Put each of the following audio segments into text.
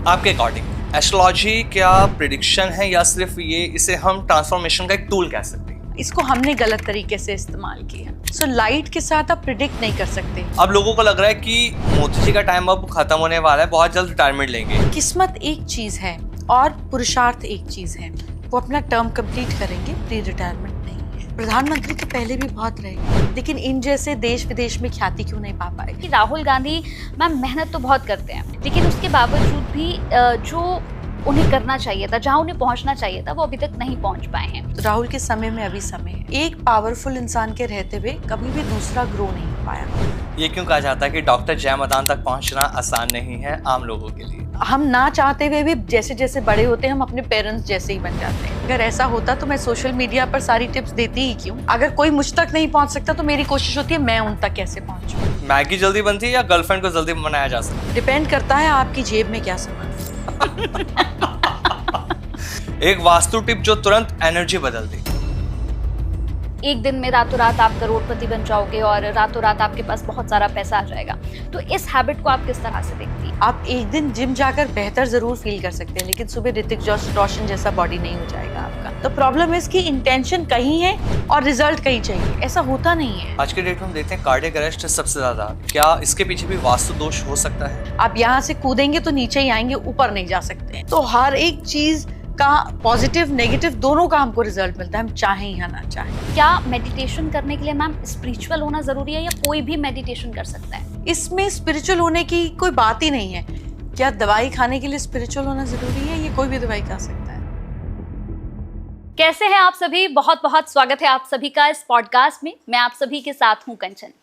आपके according astrology क्या prediction है या सिर्फ इसे हम ट्रांसफॉर्मेशन का एक टूल कह सकते हैं? इसको हमने गलत तरीके से इस्तेमाल किया। सो लाइट के साथ आप प्रिडिक्ट नहीं कर सकते। अब लोगों को लग रहा है कि मोदी जी का टाइम अब खत्म होने वाला है, बहुत जल्द रिटायरमेंट लेंगे। किस्मत एक चीज है और पुरुषार्थ एक चीज है। वो अपना टर्म कंप्लीट करेंगे, प्री रिटायरमेंट नहीं है। प्रधानमंत्री तो पहले भी बहुत रहे, लेकिन इन जैसे देश विदेश में ख्याति क्यों नहीं पा पाए? राहुल गांधी मैम मेहनत तो बहुत करते हैं, लेकिन उसके बावजूद भी जो उन्हें करना चाहिए था, जहां उन्हें पहुंचना चाहिए था, वो अभी तक नहीं पहुंच पाए हैं। तो राहुल के समय में अभी समय है। एक पावरफुल इंसान के रहते हुए कभी भी दूसरा ग्रो नहीं हो पाया। ये क्यों कहा जाता है कि डॉक्टर जय मदान तक पहुंचना आसान नहीं है आम लोगों के लिए? हम ना चाहते हुए भी जैसे जैसे बड़े होते हैं हम अपने पेरेंट्स जैसे ही बन जाते हैं। अगर ऐसा होता तो मैं सोशल मीडिया पर सारी टिप्स देती ही क्यों? अगर कोई मुझ तक नहीं पहुंच सकता तो मेरी कोशिश होती है मैं उन तक कैसे पहुंचूं। मैगी जल्दी बनती है या गर्लफ्रेंड को जल्दी मनाया जा सकता है? डिपेंड करता है आपकी जेब में क्या सामान। एक वास्तु टिप जो तुरंत एनर्जी बदल दे। एक दिन में रातों रात आप करोड़पति बन जाओगे और रातों रात आपके पास बहुत सारा पैसा आ जाएगा। तो इस हैबिट को आप किस तरह से देखती हैं? आप एक दिन जिम जाकर बेहतर जरूर फील कर सकते हैं, लेकिन सुबह ऋतिक रोशन जैसा बॉडी नहीं हो जाएगा आपका। तो प्रॉब्लम है इसकी इंटेंशन कहीं है और रिजल्ट कहीं चाहिए, ऐसा होता नहीं है। आज के डेट में हम देखते हैं कार्डियक अरेस्ट सबसे ज्यादा। क्या इसके पीछे भी वास्तु दोष हो सकता है? आप यहाँ से कूदेंगे तो नीचे ही आएंगे, ऊपर नहीं जा सकते। तो हर एक चीज का पॉजिटिव नेगेटिव दोनों का हमको रिजल्ट मिलता है, हम चाहें या ना चाहें। क्या मेडिटेशन करने के लिए मैम स्पिरिचुअल होना जरूरी है या कोई भी मेडिटेशन कर सकता है? इसमें स्पिरिचुअल होने की कोई बात ही नहीं है। क्या दवाई खाने के लिए स्पिरिचुअल होना जरूरी है? ये कोई भी दवाई खा सकता है। कैसे हैं आप सभी? बहुत बहुत स्वागत है आप सभी का इस पॉडकास्ट में। मैं आप सभी के साथ हूं कंचन।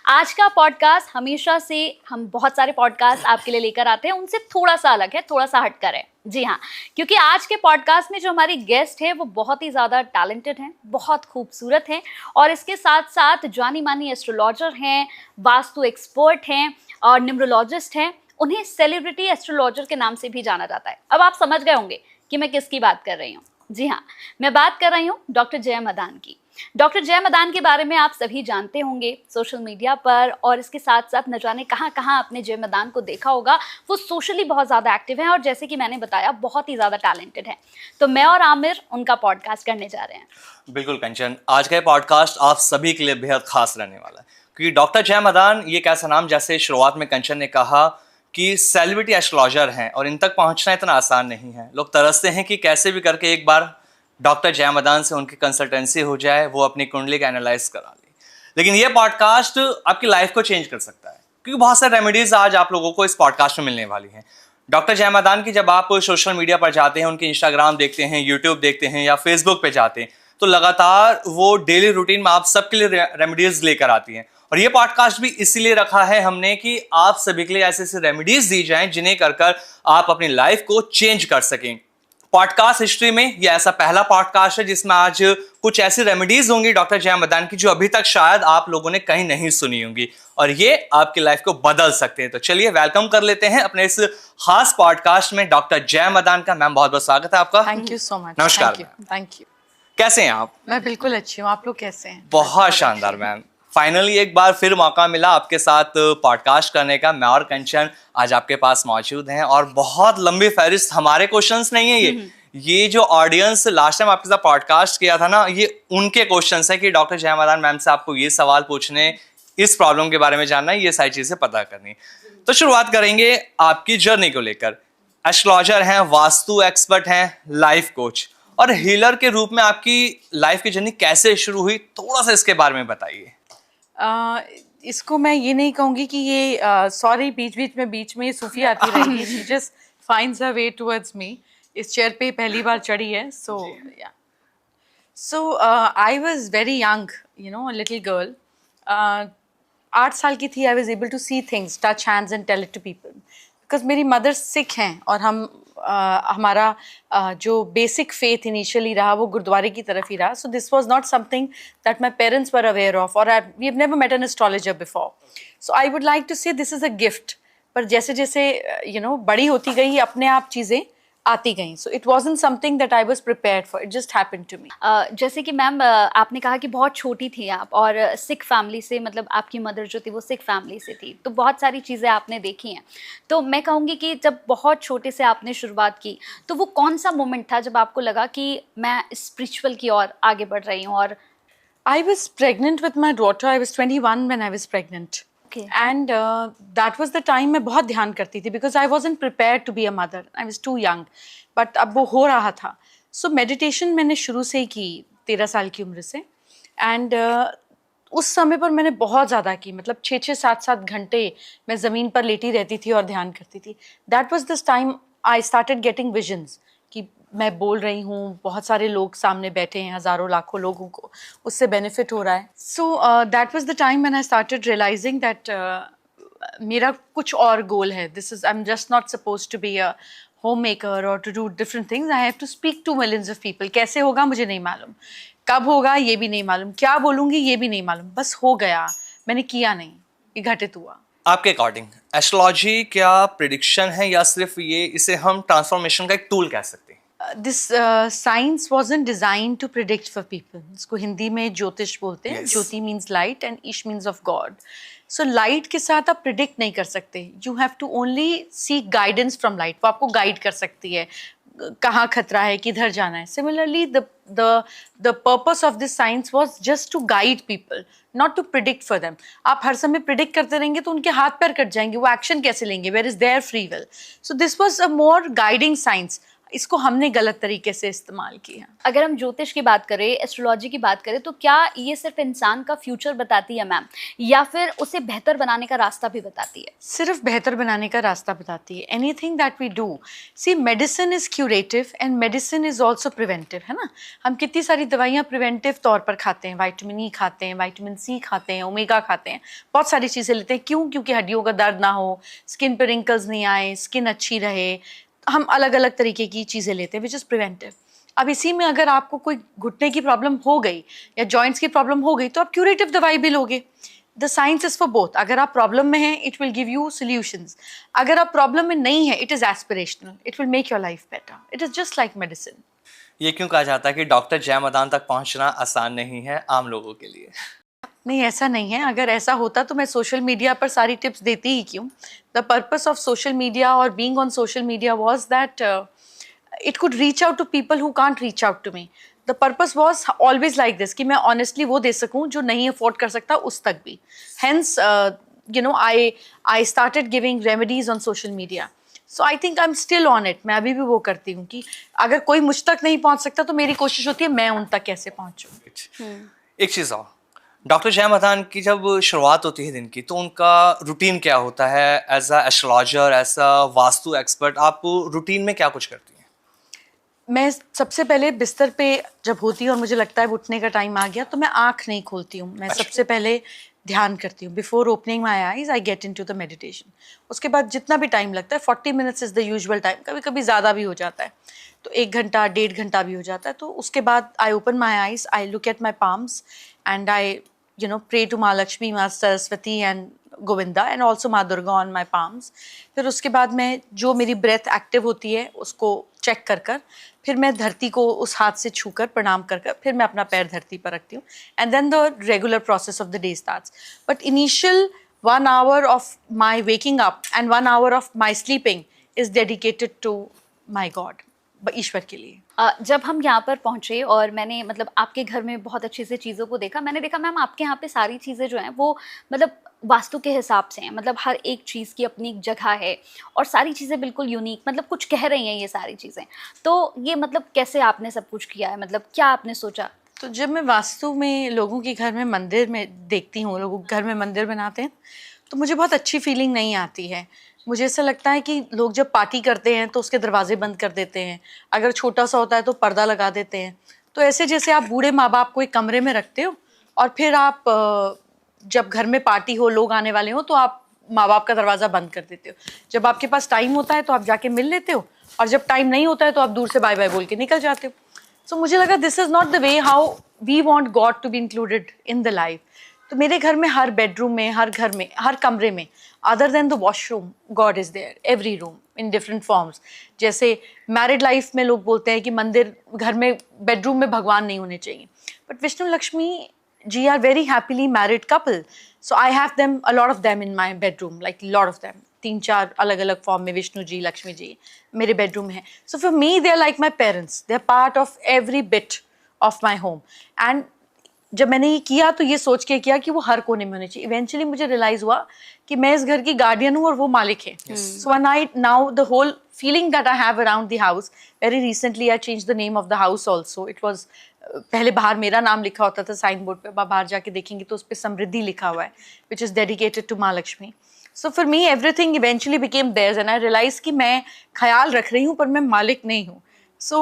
आज का पॉडकास्ट हमेशा से हम बहुत सारे पॉडकास्ट आपके लिए लेकर आते हैं, उनसे थोड़ा सा अलग है, थोड़ा सा हटकर है। जी हाँ, क्योंकि आज के पॉडकास्ट में जो हमारी गेस्ट है वो बहुत ही ज़्यादा टैलेंटेड हैं, बहुत खूबसूरत हैं और इसके साथ साथ जानी मानी एस्ट्रोलॉजर हैं, वास्तु एक्सपर्ट हैं और न्यूमरोलॉजिस्ट हैं। उन्हें सेलिब्रिटी एस्ट्रोलॉजर के नाम से भी जाना जाता है। अब आप समझ गए होंगे कि मैं किसकी बात कर रही हूँ। जी हाँ, मैं बात कर रही हूँ डॉक्टर जय मदान की। डॉक्टर जय मदान के बारे में आप सभी जानते होंगे सोशल मीडिया पर, और इसके साथ साथ न जाने कहाँ कहाँ आपने जय मदान को देखा होगा। वो सोशली बहुत ज़्यादा एक्टिव हैं और जैसे कि मैंने बताया बहुत ही ज़्यादा टैलेंटेड हैं। तो मैं और आमिर उनका पॉडकास्ट करने जा रहे हैं। बिल्कुल कंचन, आज का ये पॉडकास्ट आप सभी के लिए बेहद खास रहने वाला है, क्योंकि डॉक्टर जय मदान ये एक ऐसा नाम, जैसे शुरुआत में कंचन ने कहा कि सेलिब्रिटी एस्ट्रोलॉजर हैं और इन तक पहुंचना इतना आसान नहीं है। लोग तरसते हैं कि कैसे भी करके एक बार डॉक्टर जय मदान से उनकी कंसल्टेंसी हो जाए, वो अपनी कुंडली का एनालाइज करा ले। लेकिन ये पॉडकास्ट आपकी लाइफ को चेंज कर सकता है, क्योंकि बहुत सारे रेमेडीज आज आप लोगों को इस पॉडकास्ट में मिलने वाली हैं। डॉक्टर जय मदान की जब आप सोशल मीडिया पर जाते हैं, उनके इंस्टाग्राम देखते हैं, यूट्यूब देखते हैं या फेसबुक पे जाते हैं, तो लगातार वो डेली रूटीन में आप सबके लिए रेमेडीज लेकर आती हैं। और ये पॉडकास्ट भी इसीलिए रखा है हमने कि आप सभी के लिए ऐसे ऐसे रेमेडीज दी जाएं जिन्हें कर आप अपनी लाइफ को चेंज कर सकें। पॉडकास्ट हिस्ट्री में ये ऐसा पहला पॉडकास्ट है जिसमें आज कुछ ऐसी रेमेडीज होंगी डॉक्टर जय मदान की जो अभी तक शायद आप लोगों ने कहीं नहीं सुनी होंगी और ये आपकी लाइफ को बदल सकते हैं। तो चलिए वेलकम कर लेते हैं अपने इस खास पॉडकास्ट में डॉक्टर जय मदान का। मैम बहुत बहुत स्वागत है आपका। Thank you so much. नमस्कार। Thank you. कैसे हैं आप? मैं बिल्कुल अच्छी हूँ, आप लोग कैसे हैं? बहुत शानदार मैम। फाइनली एक बार फिर मौका मिला आपके साथ पॉडकास्ट करने का। मैं और कंचन आज आपके पास मौजूद हैं और बहुत लंबी फहरिस्त, हमारे क्वेश्चंस नहीं है ये जो ऑडियंस लास्ट टाइम आपके साथ पॉडकास्ट किया था ना, ये उनके क्वेश्चंस है कि डॉक्टर जय मदान मैम से आपको ये सवाल पूछने, इस प्रॉब्लम के बारे में जानना है, ये सारी चीजें पता करनी। तो शुरुआत करेंगे आपकी जर्नी को लेकर। एस्ट्रोलॉजर हैं, वास्तु एक्सपर्ट हैं, लाइफ कोच और हीलर के रूप में आपकी लाइफ की जर्नी कैसे शुरू हुई, थोड़ा सा इसके बारे में बताइए। इसको मैं ये नहीं कहूंगी कि ये सॉरी बीच में ये सूफी आती रहेगी। She just finds her way towards me. इस चेयर पे पहली बार चढ़ी है। So I was very young, you know, a little girl. 8 साल की थी। I was able to see things, touch hands and tell it to people, because मेरी मदर सिख हैं और हमारा जो बेसिक फेथ इनिशियली रहा वो गुरुद्वारे की तरफ ही रहा। So this was not something that my parents were aware of, और we have never met an astrologer before. So I would like to say this is a gift. पर जैसे जैसे बड़ी होती गई अपने आप चीज़ें आती गई. So it wasn't something that I was prepared for. It just happened to me. जैसे कि मैम आपने कहा कि बहुत छोटी थी आप और सिख फैमिली से, मतलब आपकी मदर जो थी वो सिख फैमिली से थी, तो बहुत सारी चीज़ें आपने देखी हैं. तो मैं कहूँगी कि जब बहुत छोटे से आपने शुरुआत की, तो वो कौन सा मोमेंट था जब आपको लगा कि मैं स्पिरिचुअल की ओर आगे बढ़ रही हूँ? और I was pregnant with my daughter. I was 21 when I was pregnant. Okay. And that was the time मैं बहुत ध्यान करती थी because I wasn't prepared to be a mother. I was too young. But अब वो हो रहा था. So meditation मैंने शुरू से ही की 13 साल की उम्र से. And उस समय पर मैंने बहुत ज़्यादा की, मतलब 6-7 घंटे मैं ज़मीन पर लेटी रहती थी और ध्यान करती थी. That was this time I started getting visions कि मैं बोल रही हूँ, बहुत सारे लोग सामने बैठे हैं, हज़ारों लाखों लोगों को उससे बेनिफिट हो रहा है. So that was the time when I started realising that मेरा कुछ और गोल है. This is, I am just not suppose to be a home maker और to do different things. I have to speak to millions of people. कैसे होगा मुझे नहीं मालूम, कब होगा ये भी नहीं मालूम, क्या बोलूँगी ये भी नहीं मालूम, बस हो गया. मैंने किया नहीं, ये घटित हुआ. आपके अकॉर्डिंग एस्ट्रोलॉजी क्या प्रिडिक्शन है या सिर्फ ये इसे हम ट्रांसफॉर्मेशन का एक टूल कह सकते हैं? This science wasn't designed to predict for people. इसको हिंदी में ज्योतिष बोलते हैं. Yes. Jyoti means light and ish means of God. So light के साथ आप predict नहीं कर सकते. You have to only seek guidance from light. वो आपको guide कर सकती है, कहाँ खतरा है, किधर जाना है. Similarly, the purpose of this science was just to guide people, not to predict for them. आप हर समय predict करते रहेंगे तो उनके हाथ पैर कट जाएंगे, वो action कैसे लेंगे? Where is their free will? So this was a more guiding science. इसको हमने गलत तरीके से इस्तेमाल किया. अगर हम ज्योतिष की बात करें, एस्ट्रोलॉजी की बात करें, तो क्या ये सिर्फ इंसान का फ्यूचर बताती है मैम, या फिर उसे बेहतर बनाने का रास्ता भी बताती है? सिर्फ बेहतर बनाने का रास्ता बताती है. Anything that we do, see medicine is curative and medicine is also preventive, है ना. हम कितनी सारी दवाइयाँ प्रिवेंटिव तौर पर खाते हैं. विटामिन ई खाते हैं, विटामिन सी खाते हैं, ओमेगा खाते हैं, बहुत सारी चीज़ें लेते हैं. क्यों? क्योंकि हड्डियों का दर्द ना हो, स्किन पर रिंकल्स नहीं आए, स्किन अच्छी रहे. हम अलग अलग तरीके की चीज़ें लेते हैं विच इज़ प्रिवेंटिव. अब इसी में अगर आपको कोई घुटने की प्रॉब्लम हो गई या जॉइंट्स की प्रॉब्लम हो गई तो आप क्यूरेटिव दवाई भी लोगे. The science is for both. अगर आप प्रॉब्लम में हैं, it will give you solutions. अगर आप प्रॉब्लम में नहीं है, it is aspirational. It will make your life better. It is just like medicine. ये क्यों कहा जाता है कि डॉक्टर जय मदान तक पहुंचना आसान नहीं है आम लोगों के लिए? नहीं, ऐसा नहीं है. अगर ऐसा होता तो मैं सोशल मीडिया पर सारी टिप्स देती ही क्यों. The purpose of social media और being on social media was that it could reach out to people who can't reach out to me. The purpose was always like this कि मैं honestly वो दे सकूं जो नहीं अफोर्ड कर सकता उस तक भी. Hence you know I started giving remedies on social media. So I think I am still on it. मैं अभी भी वो करती हूँ कि अगर कोई मुझ तक नहीं पहुँच सकता तो मेरी कोशिश होती है मैं उन तक कैसे पहुँचूँ. एक चीज़ और, डॉक्टर जय मदान की जब शुरुआत होती है दिन की तो उनका रूटीन क्या होता है? As a astrologer, as a vastu expert, आप रूटीन में क्या कुछ करती हैं? मैं सबसे पहले बिस्तर पे जब होती हूँ और मुझे लगता है उठने का टाइम आ गया तो मैं आँख नहीं खोलती हूँ. मैं सबसे पहले ध्यान करती हूँ. Before opening my eyes I get into the meditation. उसके बाद जितना भी टाइम लगता है, 40 minutes is the usual time. कभी कभी ज़्यादा भी हो जाता है तो 1 घंटा 1.5 घंटा भी हो जाता है. तो उसके बाद I open my eyes, I look at my palms and I pray to माँ लक्ष्मी, माँ Saraswati and Govinda and also माँ दुर्गा ऑन माई पाम्स. फिर उसके बाद मैं जो मेरी ब्रेथ एक्टिव होती है उसको चेक कर फिर मैं धरती को उस हाथ से छूकर प्रणाम कर फिर मैं अपना पैर धरती पर रखती हूँ. And then the regular process of the day starts. But initial 1 hour of my waking up and 1 hour of my sleeping is dedicated to my God, ईश्वर के लिए. जब हम यहाँ पर पहुँचे और मैंने मतलब आपके घर में बहुत अच्छे से चीज़ों को देखा, मैंने देखा मैम आपके यहाँ पे सारी चीज़ें जो हैं वो मतलब वास्तु के हिसाब से हैं. मतलब हर एक चीज़ की अपनी एक जगह है और सारी चीज़ें बिल्कुल यूनिक, मतलब कुछ कह रही हैं ये सारी चीज़ें. तो ये मतलब कैसे आपने सब कुछ किया है, मतलब क्या आपने सोचा? तो जब मैं वास्तु में लोगों के घर में मंदिर में देखती हूँ, लोग घर में मंदिर बनाते हैं, तो मुझे बहुत अच्छी फीलिंग नहीं आती है. मुझे ऐसा लगता है कि लोग जब पार्टी करते हैं तो उसके दरवाजे बंद कर देते हैं. अगर छोटा सा होता है तो पर्दा लगा देते हैं. तो ऐसे जैसे आप बूढ़े माँ बाप को एक कमरे में रखते हो और फिर आप जब घर में पार्टी हो, लोग आने वाले हो, तो आप माँ बाप का दरवाज़ा बंद कर देते हो. जब आपके पास टाइम होता है तो आप जाके मिल लेते हो और जब टाइम नहीं होता है तो आप दूर से बाय बाय बोल के निकल जाते हो. सो मुझे लगा this is not the way how we want God to be included in the life. तो मेरे घर में हर बेडरूम में, हर घर में, हर कमरे में, other than the washroom, God is there. Every room in different forms. जैसे मैरिड लाइफ में लोग बोलते हैं कि मंदिर घर में बेडरूम में भगवान नहीं होने चाहिए, but Vishnu Lakshmi ji are very happily married couple. So I have them, a lot of them in my bedroom, like lot of them. 3-4 अलग अलग फॉर्म में विष्णु जी, लक्ष्मी जी मेरे बेडरूम में है. So for me they are like my parents, they are part of every bit of my home. And जब मैंने ये किया तो ये सोच के किया कि वो हर कोने में होने चाहिए. इवेंचुअली मुझे रियलाइज हुआ कि मैं इस घर की गार्डियन हूँ और वो मालिक है. So when I now the whole feeling that I have around the house, very recently I changed the name of the house also. It was पहले बाहर मेरा नाम लिखा होता था साइन बोर्ड पे, बाहर जाके देखेंगे तो उस पे समृद्धि लिखा हुआ है, which is dedicated to माँ Lakshmi. So for me everything eventually became theirs and I realized कि मैं ख्याल रख रही हूँ पर मैं मालिक नहीं हूँ. So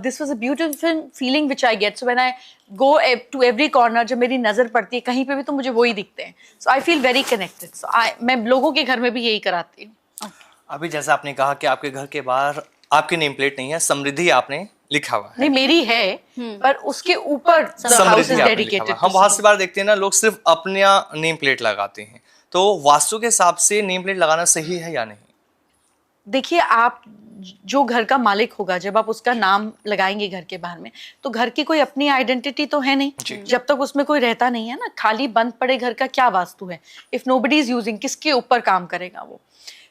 this was a beautiful feeling which I get. So when I go to every corner, जब मेरी नज़र पड़ती है कहीं पे भी तो मुझे वही दिखते हैं. So I feel very connected. So मैं लोगों के घर में भी यही कराती हूँ. अभी जैसा आपने कहा कि आपके घर के बाहर आपकी नेम प्लेट नहीं है, समृद्धि आपने लिखा हुआ है. नहीं, मेरी है पर उसके ऊपर the house समृद्धि is आपने लिखा हुआ dedicated है. to हम बहुत सी बार देखते हैं ना, लोग सिर्फ अपना नेम प्लेट लगाते हैं. तो वास्तु के हिसाब से नेम प्लेट लगाना सही है या नहीं? देखिए, आप जो घर का मालिक होगा जब आप उसका नाम लगाएंगे घर के बाहर में, तो घर की कोई अपनी आइडेंटिटी तो है नहीं. जब तक उसमें कोई रहता नहीं है ना, खाली बंद पड़े घर का क्या वास्तु है? इफ नोबडी इज यूजिंग, किसके ऊपर काम करेगा वो?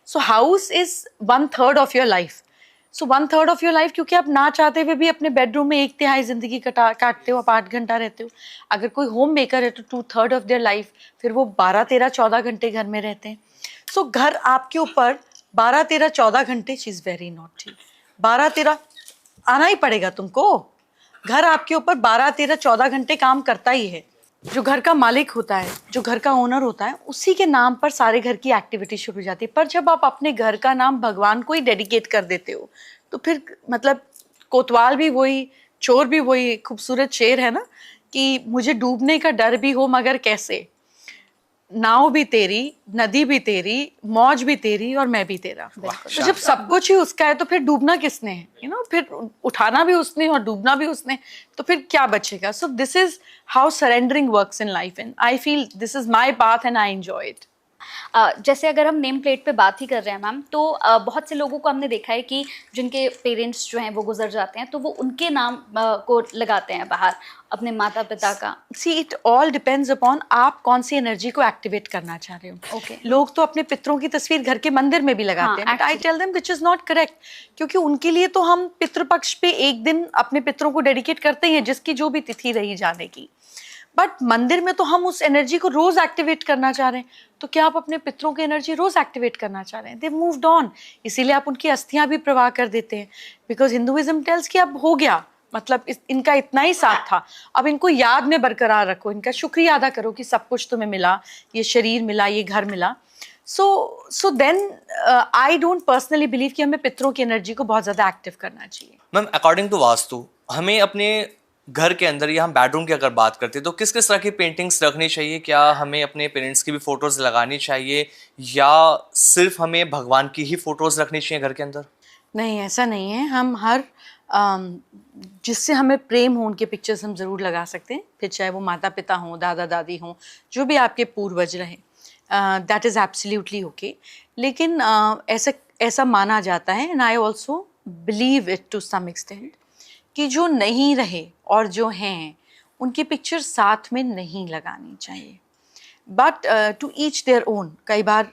So house is 1/3 of your life. So 1/3 of your life, क्योंकि आप ना चाहते हुए भी अपने बेडरूम में 1/3 जिंदगी काटते हो, आप 8 घंटा रहते हो. अगर कोई होम मेकर है तो 2/3 ऑफ देयर लाइफ, फिर वो 12, 13, 14 घंटे घर में रहते हैं. सो घर आपके ऊपर 12, 13, 14 घंटे, शी इज वेरी नॉटी, 12, 13 आना ही पड़ेगा तुमको. घर आपके ऊपर 12, 13, 14 घंटे काम करता ही है. जो घर का मालिक होता है, जो घर का ओनर होता है, उसी के नाम पर सारे घर की एक्टिविटी शुरू हो जाती है. पर जब आप अपने घर का नाम भगवान को ही डेडिकेट कर देते हो तो फिर मतलब कोतवाल भी वही, चोर भी वही. खूबसूरत शेर है ना कि मुझे डूबने का डर भी हो मगर कैसे, नाव भी तेरी, नदी भी तेरी, मौज भी तेरी और मैं भी तेरा. तो जब सब कुछ ही उसका है तो फिर डूबना किसने है? यू नो, फिर उठाना भी उसने और डूबना भी उसने, तो फिर क्या बचेगा? So this is how surrendering works in life and I feel this is my path and I enjoy it. जैसे अगर हम नेम प्लेट पे बात ही कर रहे हैं मैम, तो बहुत से लोगों को हमने देखा है कि जिनके पेरेंट्स जो हैं वो गुजर जाते हैं तो वो उनके नाम को लगाते हैं बाहर, अपने माता पिता का. सी, इट ऑल डिपेंड्स अपॉन आप कौन सी एनर्जी को एक्टिवेट करना चाह रहे हो. Okay. लोग तो अपने पितरों की तस्वीर घर के मंदिर में भी लगाते हैं, but I tell them which is not correct, क्योंकि उनके लिए तो हम पितृपक्ष पे एक दिन अपने पितरों को डेडिकेट करते हैं जिसकी जो भी तिथि रही जाने की. बट मंदिर में तो हम उस एनर्जी को रोज एक्टिवेट करना चाह रहे हैं. तो क्या आप अपने पितरों की एनर्जी रोज एक्टिवेट करना चाह रहे हैं? दे मूव्ड ऑन, इसीलिए आप उनकी अस्थियां भी प्रवाह कर देते हैं. बिकॉज हिंदुइज्म टेल्स कि अब हो गया, मतलब इनका इतना ही साथ था, अब इनको याद में बरकरार रखो, इनका शुक्रिया अदा करो कि सब कुछ तुम्हें मिला, ये शरीर मिला, ये घर मिला. So then I don't personally believe कि हमें पितरों की एनर्जी को बहुत ज्यादा एक्टिव करना चाहिए. मैम, अकॉर्डिंग टू वास्तु हमें अपने घर के अंदर या हम बेडरूम की अगर बात करते हैं तो किस किस तरह की पेंटिंग्स रखनी चाहिए? क्या हमें अपने पेरेंट्स की भी फोटोज लगानी चाहिए या सिर्फ हमें भगवान की ही फोटोज रखनी चाहिए घर के अंदर? नहीं, ऐसा नहीं है. हम हर जिससे हमें प्रेम हो उनके पिक्चर्स हम ज़रूर लगा सकते हैं, फिर चाहे वो माता पिता हों, दादा दादी हों, जो भी आपके पूर्वज रहे, दैट इज़ एब्सोल्युटली ओके. लेकिन ऐसा माना जाता है, and I also believe it to some extent, कि जो नहीं रहे और जो हैं उनकी पिक्चर साथ में नहीं लगानी चाहिए. But to each their own. कई बार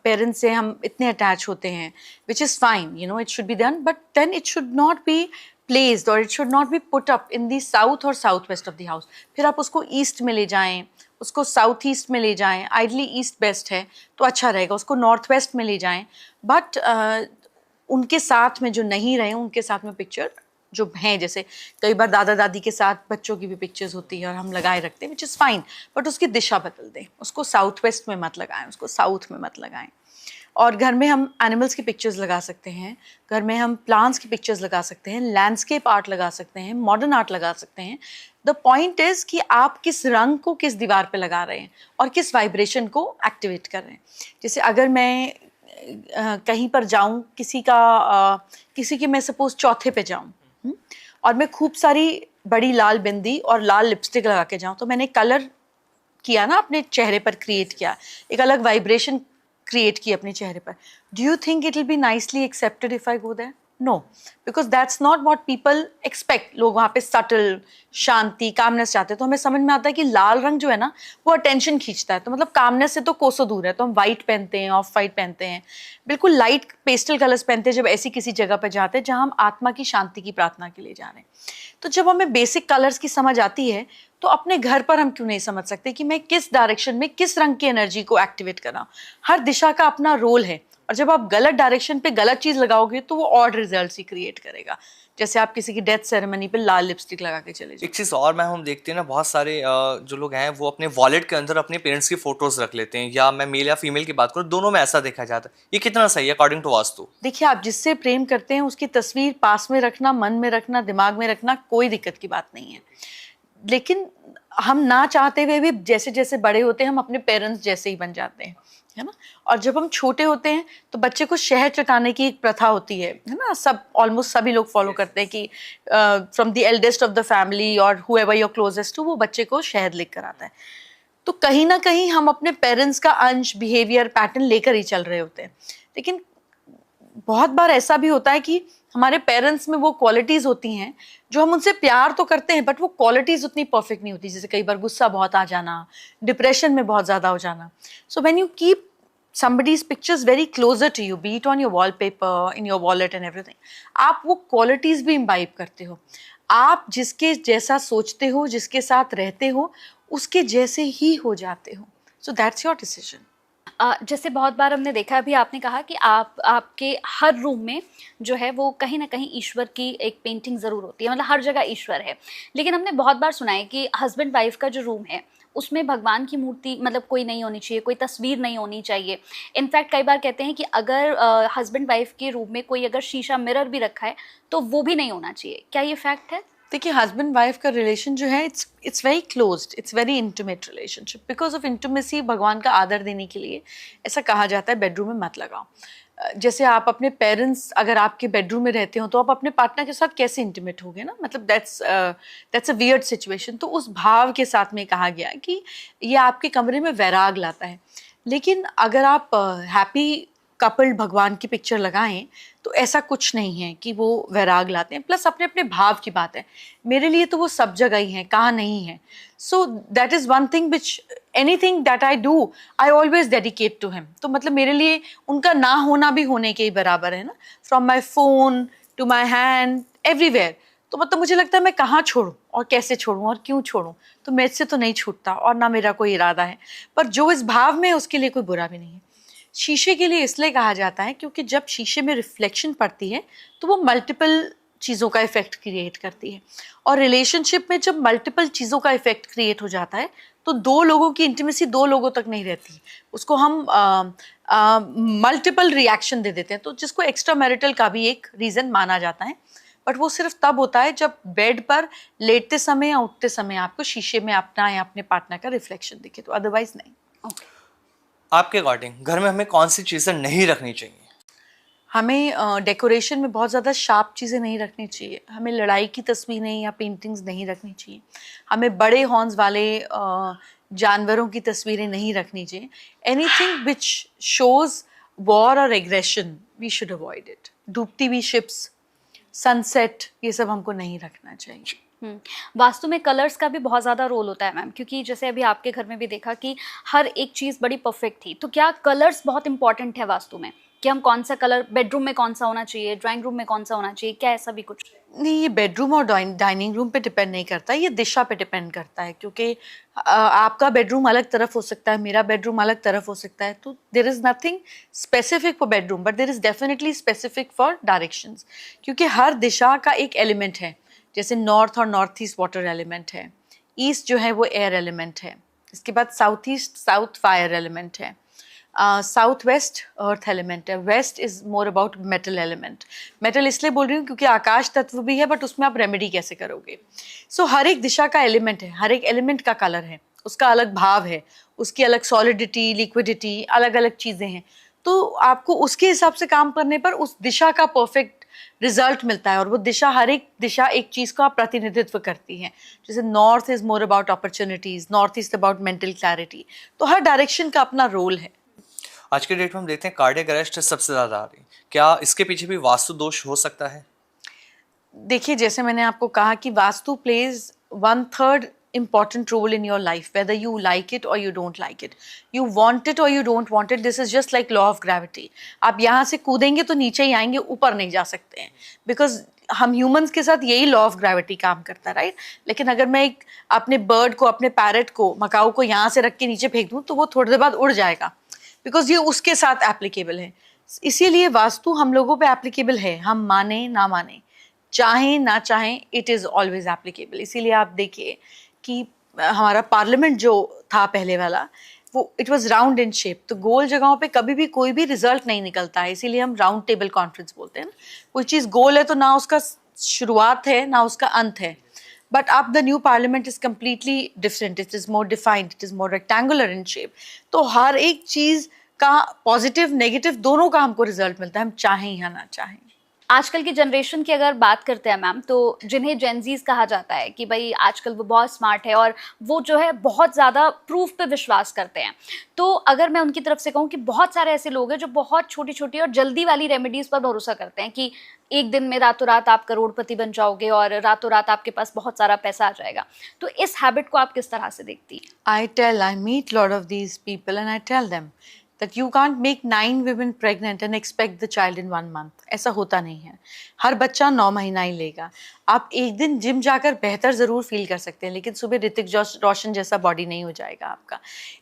पेरेंट्स से हम इतने अटैच होते हैं, which is fine, you know, it should be done, but then it should not be placed और it should not be put up in the south और south west of the house. फिर आप उसको east में ले जाएं, उसको south east में ले जाएं, आइडली ईस्ट बेस्ट है तो अच्छा रहेगा, उसको नॉर्थ वेस्ट में ले जाएं. बट उनके साथ में जो नहीं रहे उनके साथ में पिक्चर जो हैं, जैसे कई बार दादा दादी के साथ बच्चों की भी पिक्चर्स होती है और हम लगाए रखते हैं, विच इज़ फाइन, बट उसकी दिशा बदल दें, उसको साउथ वेस्ट में मत लगाएं, उसको साउथ में मत लगाएं. और घर में हम एनिमल्स की पिक्चर्स लगा सकते हैं, घर में हम प्लांट्स की पिक्चर्स लगा सकते हैं, लैंडस्केप आर्ट लगा सकते हैं, मॉडर्न आर्ट लगा सकते हैं. द पॉइंट इज़ कि आप किस रंग को किस दीवार पे लगा रहे हैं और किस वाइब्रेशन को एक्टिवेट कर रहे हैं. जैसे अगर मैं कहीं पर जाऊँ, किसी के मैं सपोज चौथे पे जाऊँ और मैं खूब सारी बड़ी लाल बिंदी और लाल लिपस्टिक लगा के जाऊँ, तो मैंने कलर किया ना, अपने चेहरे पर क्रिएट किया, एक अलग वाइब्रेशन क्रिएट की अपने चेहरे पर, do you think it will be nicely accepted if I go there? No, because that's not what people expect. लोग वहाँ पे सटल, शांति, कामनेस चाहते हैं. तो हमें समझ में आता है कि लाल रंग जो है ना वो अटेंशन खींचता है, तो मतलब कामनेस से तो कोसों दूर है. तो हम वाइट पहनते हैं, ऑफ वाइट पहनते हैं, बिल्कुल लाइट पेस्टल कलर्स पहनते हैं जब ऐसी किसी जगह पर जाते हैं जहाँ हम आत्मा की शांति की प्रार्थना के लिए जा रहे हैं. तो जब हमें बेसिक कलर्स की समझ आती है तो अपने घर पर हम क्यों नहीं समझ सकते कि मैं किस डायरेक्शन में किस रंग की एनर्जी को एक्टिवेट करा. हर दिशा का अपना रोल है, और जब आप गलत डायरेक्शन पे गलत चीज लगाओगे तो वो ऑड रिजल्ट्स ही क्रिएट करेगा. जैसे आप किसी की डेथ सेरेमनी पे लाल लिपस्टिक लगा के चले जाओ. एक चीज़ और, मैं हम देखते हैं ना बहुत सारे जो लोग हैं वो अपने वॉलेट के अंदर अपने पेरेंट्स की फोटोज रख लेते हैं, या मैं मेल या फीमेल की बात करूँ, दोनों में ऐसा देखा जाता है. ये कितना सही है अकॉर्डिंग टू वास्तु? देखिए, आप जिससे प्रेम करते हैं उसकी तस्वीर पास में रखना, मन में रखना, दिमाग में रखना कोई दिक्कत की बात नहीं है. लेकिन हम ना चाहते हुए भी जैसे जैसे बड़े होते हैं हम अपने पेरेंट्स जैसे ही बन जाते हैं, है ना. और जब हम छोटे होते हैं तो बच्चे को शहद चटाने की एक प्रथा होती है ना. सब ऑलमोस्ट सभी लोग फॉलो करते हैं कि from the eldest of the family और हुएवर योर क्लोजेस्ट टू, वो बच्चे को शहद लेकर आता है. तो कहीं ना कहीं हम अपने पेरेंट्स का अंश, बिहेवियर पैटर्न लेकर ही चल रहे होते हैं. लेकिन बहुत बार ऐसा भी होता है कि हमारे पेरेंट्स में वो क्वालिटीज होती हैं जो हम उनसे प्यार तो करते हैं, बट वो क्वालिटीज उतनी परफेक्ट नहीं होती. जैसे कई बार गुस्सा बहुत आ जाना, डिप्रेशन में बहुत ज्यादा हो जाना. So when you keep somebody's pictures very closer to you, be it on your wallpaper, in your wallet and everything, आप वो qualities भी imbibe करते हो. आप जिसके जैसा सोचते हो, जिसके साथ रहते हो, उसके जैसे ही हो जाते हो. So that's your decision. जैसे बहुत बार हमने देखा, अभी आपने कहा कि आपके हर रूम में जो है वो कहीं ना कहीं ईश्वर की एक पेंटिंग ज़रूर होती है, मतलब हर जगह ईश्वर है. लेकिन हमने बहुत बार सुना है कि हस्बैंड वाइफ का जो रूम है उसमें भगवान की मूर्ति मतलब कोई नहीं होनी चाहिए, कोई तस्वीर नहीं होनी चाहिए. इनफैक्ट कई बार कहते हैं कि अगर हस्बैंड वाइफ के रूम में कोई अगर शीशा मिरर भी रखा है तो वो भी नहीं होना चाहिए. क्या ये फैक्ट है? देखिए, हस्बैंड वाइफ का रिलेशन जो है it's very closed, it's very intimate relationship. Because of intimacy, भगवान का आदर देने के लिए ऐसा कहा जाता है बेडरूम में मत लगाओ. जैसे आप अपने पेरेंट्स अगर आपके बेडरूम में रहते हो तो आप अपने पार्टनर के साथ कैसे इंटीमेट होगे ना. मतलब दैट्स अ वियर्ड सिचुएशन. तो उस भाव के साथ में कहा गया कि ये आपके कमरे में वैराग लाता है. लेकिन अगर आप हैप्पी कपल भगवान की पिक्चर लगाएं तो ऐसा कुछ नहीं है कि वो वैराग लाते हैं. प्लस अपने अपने भाव की बात है. मेरे लिए तो वो सब जगह ही है, कहाँ नहीं है. So that is one thing which anything that I do I always dedicate to him. तो मतलब मेरे लिए उनका ना होना भी होने के ही बराबर है ना. From my phone to my hand, everywhere. तो मतलब मुझे लगता है मैं कहाँ छोड़ूं और कैसे छोड़ूं और क्यों छोड़ूं, तो मेरे से तो नहीं छूटता और ना मेरा कोई इरादा है. पर जो इस भाव में है उसके लिए कोई बुरा भी नहीं है. शीशे के लिए इसलिए कहा जाता है क्योंकि जब शीशे में रिफ्लेक्शन पड़ती है तो वो मल्टीपल चीज़ों का इफेक्ट क्रिएट करती है. और रिलेशनशिप में जब मल्टीपल चीज़ों का इफेक्ट क्रिएट हो जाता है तो दो लोगों की इंटीमेसी दो लोगों तक नहीं रहती, उसको हम मल्टीपल रिएक्शन दे देते हैं. तो जिसको एक्स्ट्रा मैरिटल का भी एक रीज़न माना जाता है. बट वो सिर्फ तब होता है जब बेड पर लेटते समय या उठते समय आपको शीशे में अपना या अपने पार्टनर का रिफ्लेक्शन दिखे, तो अदरवाइज नहीं. आपके अकॉर्डिंग घर में हमें कौन सी चीज़ें नहीं रखनी चाहिए? हमें डेकोरेशन में बहुत ज़्यादा शार्प चीज़ें नहीं रखनी चाहिए. हमें लड़ाई की तस्वीरें या पेंटिंग्स नहीं रखनी चाहिए. हमें बड़े हॉर्न्स वाले जानवरों की तस्वीरें नहीं रखनी चाहिए. एनीथिंग विच शोज वॉर और aggression we should avoid it. डूबती हुई शिप्स, सनसेट, ये सब हमको नहीं रखना चाहिए. वास्तु में कलर्स का भी बहुत ज़्यादा रोल होता है मैम, क्योंकि जैसे अभी आपके घर में भी देखा कि हर एक चीज़ बड़ी परफेक्ट थी. तो क्या कलर्स बहुत इंपॉर्टेंट है वास्तु में कि हम कौन सा कलर बेडरूम में कौन सा होना चाहिए, ड्राइंग रूम में कौन सा होना चाहिए, क्या ऐसा भी कुछ? नहीं, ये बेडरूम और डाइनिंग रूम पे डिपेंड नहीं करता, ये दिशा पे डिपेंड करता है. क्योंकि आपका बेडरूम अलग तरफ हो सकता है, मेरा बेडरूम अलग तरफ हो सकता है. तो there is nothing specific for bedroom, but there is definitely specific for directions. क्योंकि हर दिशा का एक एलिमेंट है. जैसे नॉर्थ और नॉर्थ ईस्ट वाटर एलिमेंट है, ईस्ट जो है वो एयर एलिमेंट है, इसके बाद south east south fire element है, साउथ वेस्ट अर्थ एलिमेंट है, west is more about metal element. Metal इसलिए बोल रही हूँ क्योंकि आकाश तत्व भी है, बट उसमें आप रेमेडी कैसे करोगे. सो हर एक दिशा का एलिमेंट है, हर एक एलिमेंट का कलर है, उसका अलग भाव है, उसकी अलग सॉलिडिटी, लिक्विडिटी, अलग अलग चीज़ें हैं. तो आपको उसके हिसाब से काम करने पर उस दिशा का परफेक्ट रिजल्ट मिलता है. और वो दिशा, हर एक दिशा एक चीज़ का प्रतिनिधित्व करती है. जैसे north is more about opportunities, north east about mental clarity. तो हर डायरेक्शन का अपना रोल है. आज के डेट में हम देखते हैं कार्डियक अरेस्ट सबसे ज़्यादा आ रही, क्या इसके पीछे भी वास्तु दोष हो सकता है? देखिए, जैसे मैंने आपको कहा कि vastu pledge 1/3 important role in your life, whether you like it or you don't like it, you want it or you don't want it. This is just like law of gravity. आप यहाँ से कूदेंगे तो नीचे ही आएंगे, ऊपर नहीं जा सकते हैं, बिकॉज हम ह्यूमंस के साथ यही लॉ ऑफ ग्रेविटी काम करता है, राइट? लेकिन अगर मैं एक अपने बर्ड को, अपने पैरट को, मकाऊ को यहाँ से रख के नीचे फेंक दूँ तो वो थोड़ी देर बाद उड़ जाएगा, बिकॉज ये उसके साथ एप्लीकेबल है। इसीलिए वास्तु हम लोगों पे एप्लीकेबल है, हम माने ना माने, चाहें ना चाहें, इट इज़ ऑलवेज एप्लीकेबल। इसीलिए आप देखिए कि हमारा पार्लियामेंट जो था पहले वाला, वो it was round in shape, तो गोल जगहों पे कभी भी कोई भी रिजल्ट नहीं निकलता है, इसीलिए हम राउंड टेबल कॉन्फ्रेंस बोलते हैं ना। कोई चीज़ गोल है तो ना उसका शुरुआत है ना उसका अंत है, बट अब the new parliament is completely different, it is more defined, it is more rectangular in shape. तो हर एक चीज़ का पॉजिटिव नेगेटिव दोनों का हमको रिजल्ट मिलता है, हम चाहें या ना चाहें। आजकल की जनरेशन की अगर बात करते हैं मैम, तो जिन्हें जेनजीज कहा जाता है कि भाई आजकल वो बहुत स्मार्ट है और वो जो है बहुत ज़्यादा प्रूफ पे विश्वास करते हैं, तो अगर मैं उनकी तरफ से कहूँ कि बहुत सारे ऐसे लोग हैं जो बहुत छोटी छोटी और जल्दी वाली रेमेडीज़ पर भरोसा करते हैं कि एक दिन में रातों रात आप करोड़पति बन जाओगे और रातों रात आपके पास बहुत सारा पैसा आ जाएगा, तो इस हैबिट को आप किस तरह से देखती हैं? I meet lot of these people and I tell them that you can't make 9 women pregnant and expect the child in 1 month. ऐसा होता नहीं है, हर बच्चा 9 महीना ही लेगा। आप एक दिन जिम जाकर बेहतर ज़रूर फील कर सकते हैं, लेकिन सुबह ऋतिक रोशन जैसा बॉडी नहीं हो जाएगा आपका।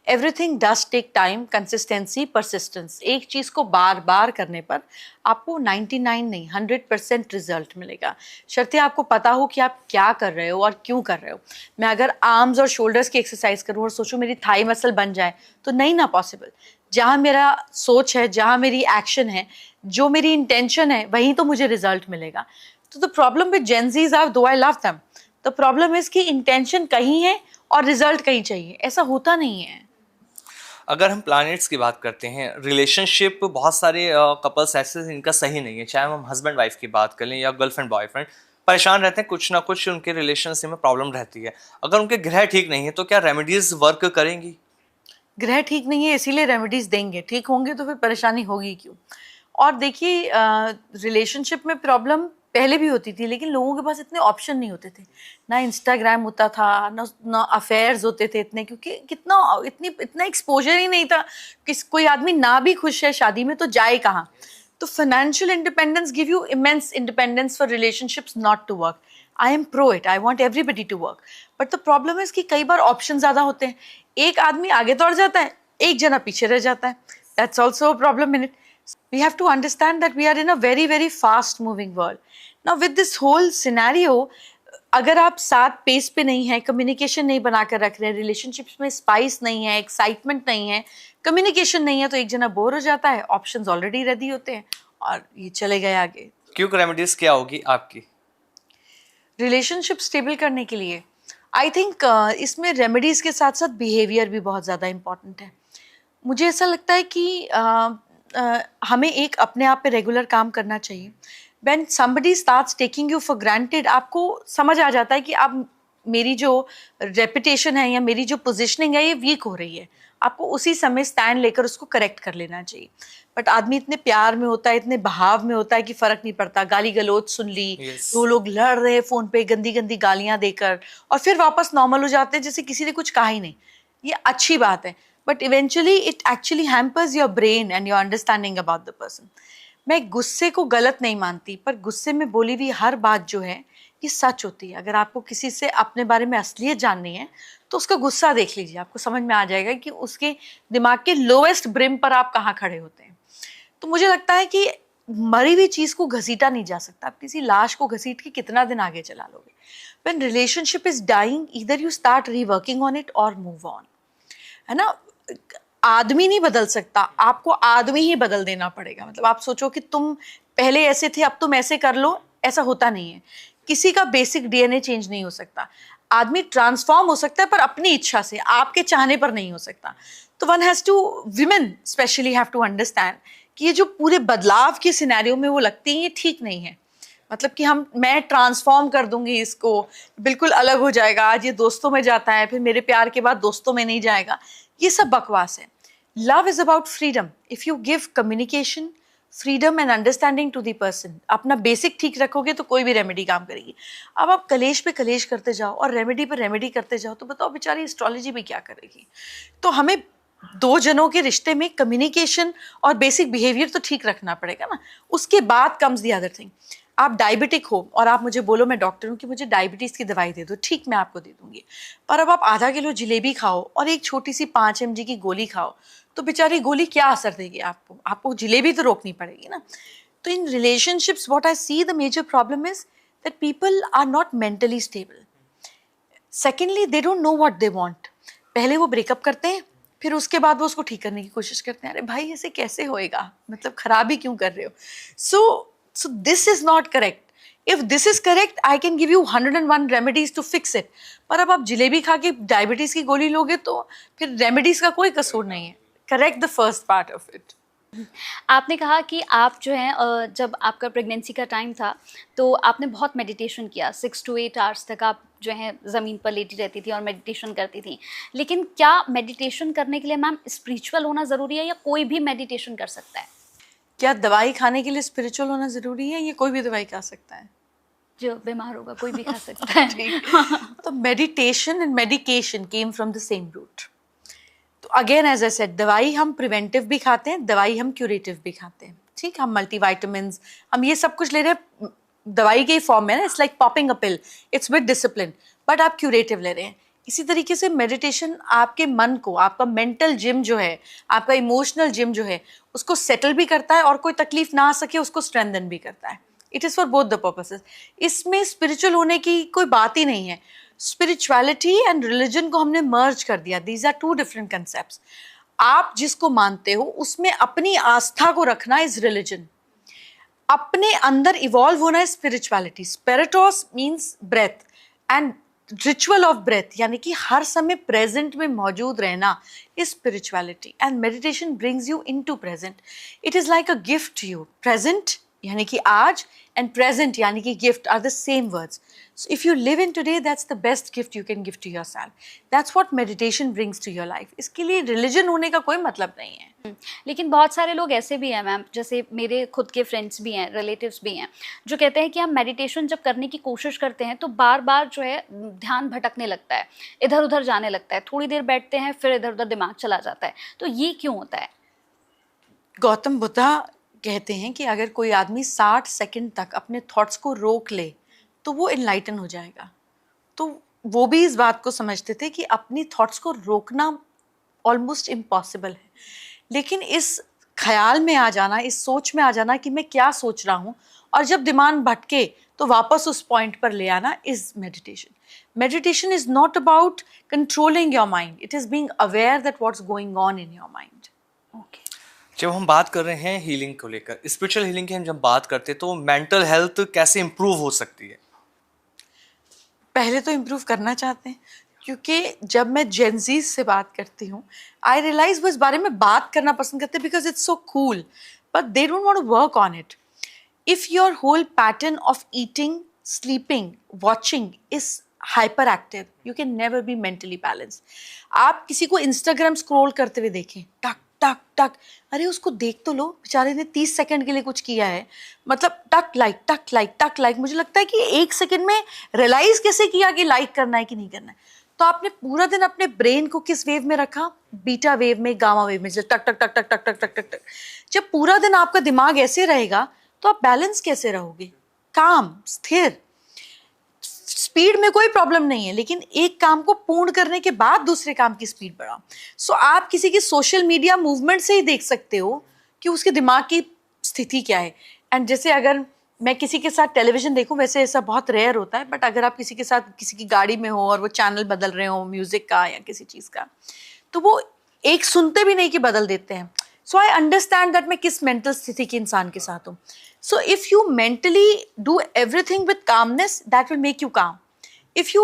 Everything does take time, consistency, persistence. एक चीज़ को बार बार करने पर आपको 99 नहीं 100% रिजल्ट मिलेगा, शर्ते आपको पता हो कि आप क्या कर रहे हो और क्यों कर रहे हो। मैं अगर आर्म्स और शोल्डर्स की एक्सरसाइज करूँ और सोचूं मेरी थाई मसल बन जाए, तो नहीं ना पॉसिबल। जहाँ मेरा सोच है, जहाँ मेरी एक्शन है, जो मेरी इंटेंशन है, वहीं तो मुझे रिजल्ट मिलेगा। तो the problem with gen zs are, though I love them, the problem is कि इंटेंशन कहीं है और रिजल्ट कहीं चाहिए, ऐसा होता नहीं है। अगर हम प्लैनेट्स की बात करते हैं, रिलेशनशिप बहुत सारे कपल्स ऐसे हैं इनका सही नहीं है, चाहे हम हस्बैंड वाइफ की बात कर लें या गर्लफ्रेंड बॉयफ्रेंड, परेशान रहते हैं, कुछ ना कुछ उनके रिलेशनशिप में प्रॉब्लम रहती है। अगर उनके ग्रह ठीक नहीं है तो क्या रेमेडीज वर्क करेंगी? ग्रह ठीक नहीं है इसीलिए रेमेडीज देंगे, ठीक होंगे तो फिर परेशानी होगी क्यों? और देखिए, रिलेशनशिप में प्रॉब्लम पहले भी होती थी, लेकिन लोगों के पास इतने ऑप्शन नहीं होते थे, ना इंस्टाग्राम होता था, ना अफेयर्स होते थे इतने, क्योंकि इतना एक्सपोजर ही नहीं था कि कोई आदमी ना भी खुश है शादी में तो जाए कहाँ। तो financial independence give you immense independence for relationships not to work. I am pro it, I want everybody to work, but the problem is कि कई बार ऑप्शन ज़्यादा होते हैं, एक आदमी आगे दौड़ जाता है, एक जना पीछे रह जाता है। That's also a problem in it. We have to understand that we are in a very very fast moving world. Now with this whole scenario, अगर आप साथ पेस पे नहीं है, कम्युनिकेशन नहीं बना कर रख रहे हैं, रिलेशनशिप्स में स्पाइस नहीं है, एक्साइटमेंट नहीं है, कम्युनिकेशन नहीं है, तो एक जना बोर हो जाता है, ऑप्शंस ऑलरेडी रेडी होते हैं और ये चले गए आगे। क्यों रेमेडीज क्या होगी आपकी रिलेशनशिप स्टेबल करने के लिए? आई थिंक इसमें रेमेडीज़ के साथ साथ बिहेवियर भी बहुत ज़्यादा इम्पॉर्टेंट है। मुझे ऐसा लगता है कि हमें एक अपने आप पे रेगुलर काम करना चाहिए। When somebody starts taking you for granted, आपको समझ आ जाता है कि अब मेरी जो रेपुटेशन है या मेरी जो पोजीशनिंग है ये वीक हो रही है, आपको उसी समय स्टैंड लेकर उसको करेक्ट कर लेना चाहिए। बट आदमी इतने प्यार में होता है, इतने बहाव में होता है कि फ़र्क नहीं पड़ता। गाली गलौज सुन ली, दो लोग लड़ रहे हैं फ़ोन पे गंदी गंदी गालियाँ देकर, और फिर वापस नॉर्मल हो जाते हैं जैसे किसी ने कुछ कहा ही नहीं। ये अच्छी बात है, but eventually it actually hampers your brain and your understanding about the person. मैं गुस्से को गलत नहीं मानती, पर गुस्से में बोली हुई हर बात जो है ये सच होती है। अगर आपको किसी से अपने बारे में असलियत जाननी है तो उसका गुस्सा देख लीजिए, आपको समझ में आ जाएगा कि उसके दिमाग के लोएस्ट ब्रिम पर आप कहाँ खड़े होते हैं। तो मुझे लगता है कि मरी हुई चीज़ को घसीटा नहीं जा सकता। आप किसी लाश को घसीट के कितना दिन आगे चला लोगे? When relationship is dying, either you start reworking on it और मूव ऑन, है ना। आदमी नहीं बदल सकता, आपको आदमी ही बदल देना पड़ेगा। मतलब आप सोचो कि तुम पहले ऐसे थे अब तुम ऐसे कर लो, ऐसा होता नहीं है। किसी का बेसिक डीएनए चेंज नहीं हो सकता। आदमी ट्रांसफॉर्म हो सकता है पर अपनी इच्छा से, आपके चाहने पर नहीं हो सकता। तो one has to, women specially have to understand कि ये जो पूरे बदलाव के सिनेरियो में वो लगती हैं ये ठीक नहीं है। मतलब कि मैं ट्रांसफॉर्म कर दूंगी इसको, बिल्कुल अलग हो जाएगा, आज ये दोस्तों में जाता है फिर मेरे प्यार के बाद दोस्तों में नहीं जाएगा, ये सब बकवास है। love is about freedom. If you give communication, freedom and understanding to the person, अपना बेसिक ठीक रखोगे तो कोई भी रेमेडी काम करेगी. अब आप कलेश पे कलेश करते जाओ और रेमेडी पे रेमेडी करते जाओ तो बताओ बेचारी एस्ट्रोलॉजी भी क्या करेगी. तो हमें दो जनों के रिश्ते में कम्युनिकेशन और बेसिक बिहेवियर तो ठीक रखना पड़ेगा ना. उसके बाद कम्स द अदर थिंग. आप डायबिटिक हो और आप मुझे बोलो मैं डॉक्टर हूँ कि मुझे डायबिटीज़ की दवाई दे दो, ठीक मैं आपको दे दूंगी. पर अब आप आधा किलो जलेबी खाओ और एक छोटी सी 5 mg की गोली खाओ तो बेचारी गोली क्या असर देगी आपको. आपको जलेबी तो रोकनी पड़ेगी ना. तो in relationships what I see the major problem is that people are not mentally stable. Secondly they don't know what they want. पहले वो ब्रेकअप करते हैं, फिर उसके बाद वो उसको ठीक करने की कोशिश करते हैं. अरे भाई ऐसे कैसे होएगा, मतलब खराब ही क्यों कर रहे हो. So this is not correct. If this is correct, I can give you 101 remedies to fix it. पर अब आप जलेबी खा के डायबिटीज की गोली लोगे तो फिर रेमेडीज का कोई कसूर नहीं है. Correct the first part of it. आपने कहा कि आप जो हैं जब आपका प्रेगनेंसी का टाइम था तो आपने बहुत मेडिटेशन किया, 6 to 8 आवर्स तक आप जो है ज़मीन पर लेटी रहती थी और मेडिटेशन करती थी. लेकिन क्या मेडिटेशन करने के लिए मैम स्पिरिचुअल होना ज़रूरी है या कोई भी मेडिटेशन कर सकता है? क्या दवाई खाने के लिए स्पिरिचुअल होना जरूरी है? ये कोई भी दवाई खा सकता है. जो बीमार होगा कोई भी खा सकता है. तो meditation and medication came from the same root. तो अगेन एज आई सेड, दवाई हम प्रिवेंटिव भी खाते हैं, दवाई हम क्यूरेटिव भी खाते हैं. ठीक, हम मल्टीविटामिन्स, हम ये सब कुछ ले रहे हैं दवाई के फॉर्म में ना. It's like popping a pill, it's with discipline, but आप क्यूरेटिव ले रहे हैं. इसी तरीके से मेडिटेशन आपके मन को, आपका मेंटल जिम जो है, आपका इमोशनल जिम जो है, उसको सेटल भी करता है और कोई तकलीफ ना आ सके उसको स्ट्रेंथन भी करता है. It is for both the purposes. इसमें स्पिरिचुअल होने की कोई बात ही नहीं है. स्पिरिचुअलिटी एंड रिलीजन को हमने मर्ज कर दिया. These are two different concepts. आप जिसको मानते हो उसमें अपनी आस्था को रखना इज रिलीजन. अपने अंदर इवॉल्व होना है spirituality. Spiritus means breath and ritual of breath, यानी कि हर समय प्रेजेंट में मौजूद रहना is spirituality. And meditation brings you into present. It is like a gift to you. Present यानी कि आज एंड प्रेजेंट यानी कि gift are the same words. So if you live in today, that's the best gift you can give to yourself. That's what meditation brings to your life. इसके लिए religion होने का कोई मतलब नहीं है. लेकिन बहुत सारे लोग ऐसे भी हैं मैम, जैसे मेरे खुद के फ्रेंड्स भी हैं, रिलेटिव्स भी हैं, जो कहते हैं कि हम मेडिटेशन जब करने की कोशिश करते हैं तो बार बार जो है ध्यान भटकने लगता है, इधर उधर जाने लगता है. थोड़ी देर बैठते हैं फिर इधर उधर दिमाग चला जाता है. तो ये क्यों होता है? गौतम बुद्धा कहते हैं कि अगर कोई आदमी 60 सेकंड तक अपने थॉट्स को रोक ले तो वो इनलाइटन हो जाएगा. तो वो भी इस बात को समझते थे कि अपनी थॉट्स को रोकना ऑलमोस्ट इम्पॉसिबल है. लेकिन इस ख्याल में आ जाना, इस सोच में आ जाना कि मैं क्या सोच रहा हूँ, और जब दिमाग भटके तो वापस उस पॉइंट पर ले आना is meditation. Meditation is not about controlling your mind, it is being aware that what's going on in your mind. Okay. जब हम बात कर रहे हैं हीलिंग को लेकर, स्पिरिचुअल हीलिंग की हम जब बात करते हैं तो मेंटल हेल्थ कैसे इंप्रूव हो सकती है? पहले तो इम्प्रूव करना चाहते हैं, क्योंकि जब मैं जेनजीज से बात करती हूँ आई रियलाइज वो इस बारे में बात करना पसंद करते हैं because it's so cool, but they don't want to work on it. If your whole pattern of eating, sleeping, watching is hyper active, you can never be mentally balanced. आप किसी को इंस्टाग्राम स्क्रॉल करते हुए देखें, टक टक टक, अरे उसको देख तो लो, बेचारे ने 30 सेकंड के लिए कुछ किया है, मतलब टक लाइक टक लाइक टक लाइक. मुझे लगता है कि 1 सेकंड में रियलाइज कैसे किया कि लाइक करना है कि नहीं करना है. तो आपने पूरा दिन अपने ब्रेन को किस वेव में रखा? बीटा वेव में, गामा वेव में, टक टक टक टक टक टक टक टक टक. जब पूरा दिन आपका दिमाग ऐसे रहेगा तो आप बैलेंस कैसे रहोगे? काम, स्थिर. स्पीड में कोई प्रॉब्लम नहीं है, लेकिन एक काम को पूर्ण करने के बाद दूसरे काम की स्पीड बढ़ाओ. सो आप किसी की सोशल मीडिया मूवमेंट से ही देख सकते हो कि उसके दिमाग की स्थिति क्या है. एंड जैसे अगर मैं किसी के साथ टेलीविजन देखूं, वैसे ऐसा बहुत रेयर होता है, बट अगर आप किसी के साथ किसी की गाड़ी में हो और वो चैनल बदल रहे हो म्यूजिक का या किसी चीज़ का, तो वो एक सुनते भी नहीं कि बदल देते हैं. सो आई अंडरस्टैंड दैट मैं किस मेंटल स्थिति के इंसान के साथ हूँ. So if you mentally do everything with calmness, that will make you calm. If you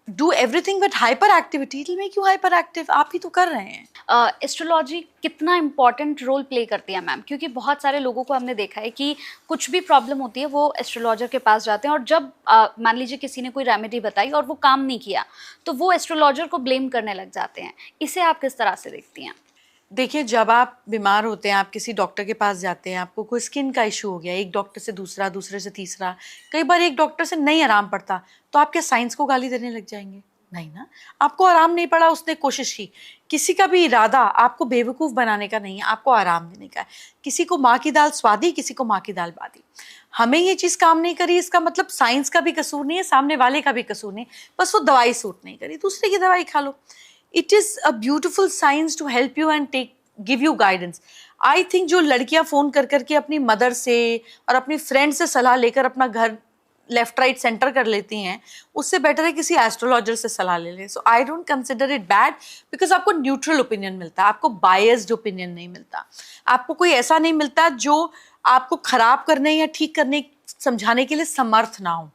do everything with hyperactivity, it will make you hyperactive. आप ही तो कर रहे हैं. एस्ट्रोलॉजी कितना इम्पॉर्टेंट रोल प्ले करती है मैम? क्योंकि बहुत सारे लोगों को हमने देखा है कि कुछ भी प्रॉब्लम होती है वो एस्ट्रोलॉजर के पास जाते हैं, और जब मान लीजिए किसी ने कोई रेमेडी बताई और वो काम नहीं किया तो वो एस्ट्रोलॉजर को ब्लेम करने लग जाते हैं. इसे आप किस तरह से देखती हैं? देखिए, जब आप बीमार होते हैं, आप किसी डॉक्टर के पास जाते हैं, आपको कोई स्किन का इशू हो गया, एक डॉक्टर से दूसरा, दूसरे से तीसरा, कई बार एक डॉक्टर से नहीं आराम पड़ता, तो आप क्या साइंस को गाली देने लग जाएंगे? नहीं ना। आपको आराम नहीं पड़ा, उसने कोशिश की। किसी का भी इरादा आपको बेवकूफ़ बनाने का नहीं है, आपको आराम देने का है। किसी को माँ की दाल स्वादी, किसी को माँ की दाल बादी। हमें ये चीज़ काम नहीं करी, इसका मतलब साइंस का भी कसूर नहीं है, सामने वाले का भी कसूर नहीं, बस वो दवाई सूट नहीं करी, दूसरे की दवाई खा लो। It is a beautiful science to help you and take give you guidance. I think जो लड़कियां फ़ोन कर करके अपनी मदर से और अपनी फ्रेंड से सलाह लेकर अपना घर लेफ्ट राइट सेंटर कर लेती हैं, उससे बेटर है किसी एस्ट्रोलॉजर से सलाह ले लें। So I don't consider it bad, because आपको न्यूट्रल ओपिनियन मिलता है, आपको बायस्ड ओपिनियन नहीं मिलता, आपको कोई ऐसा नहीं मिलता जो आपको खराब करने या ठीक करने समझाने के लिए समर्थ ना हो।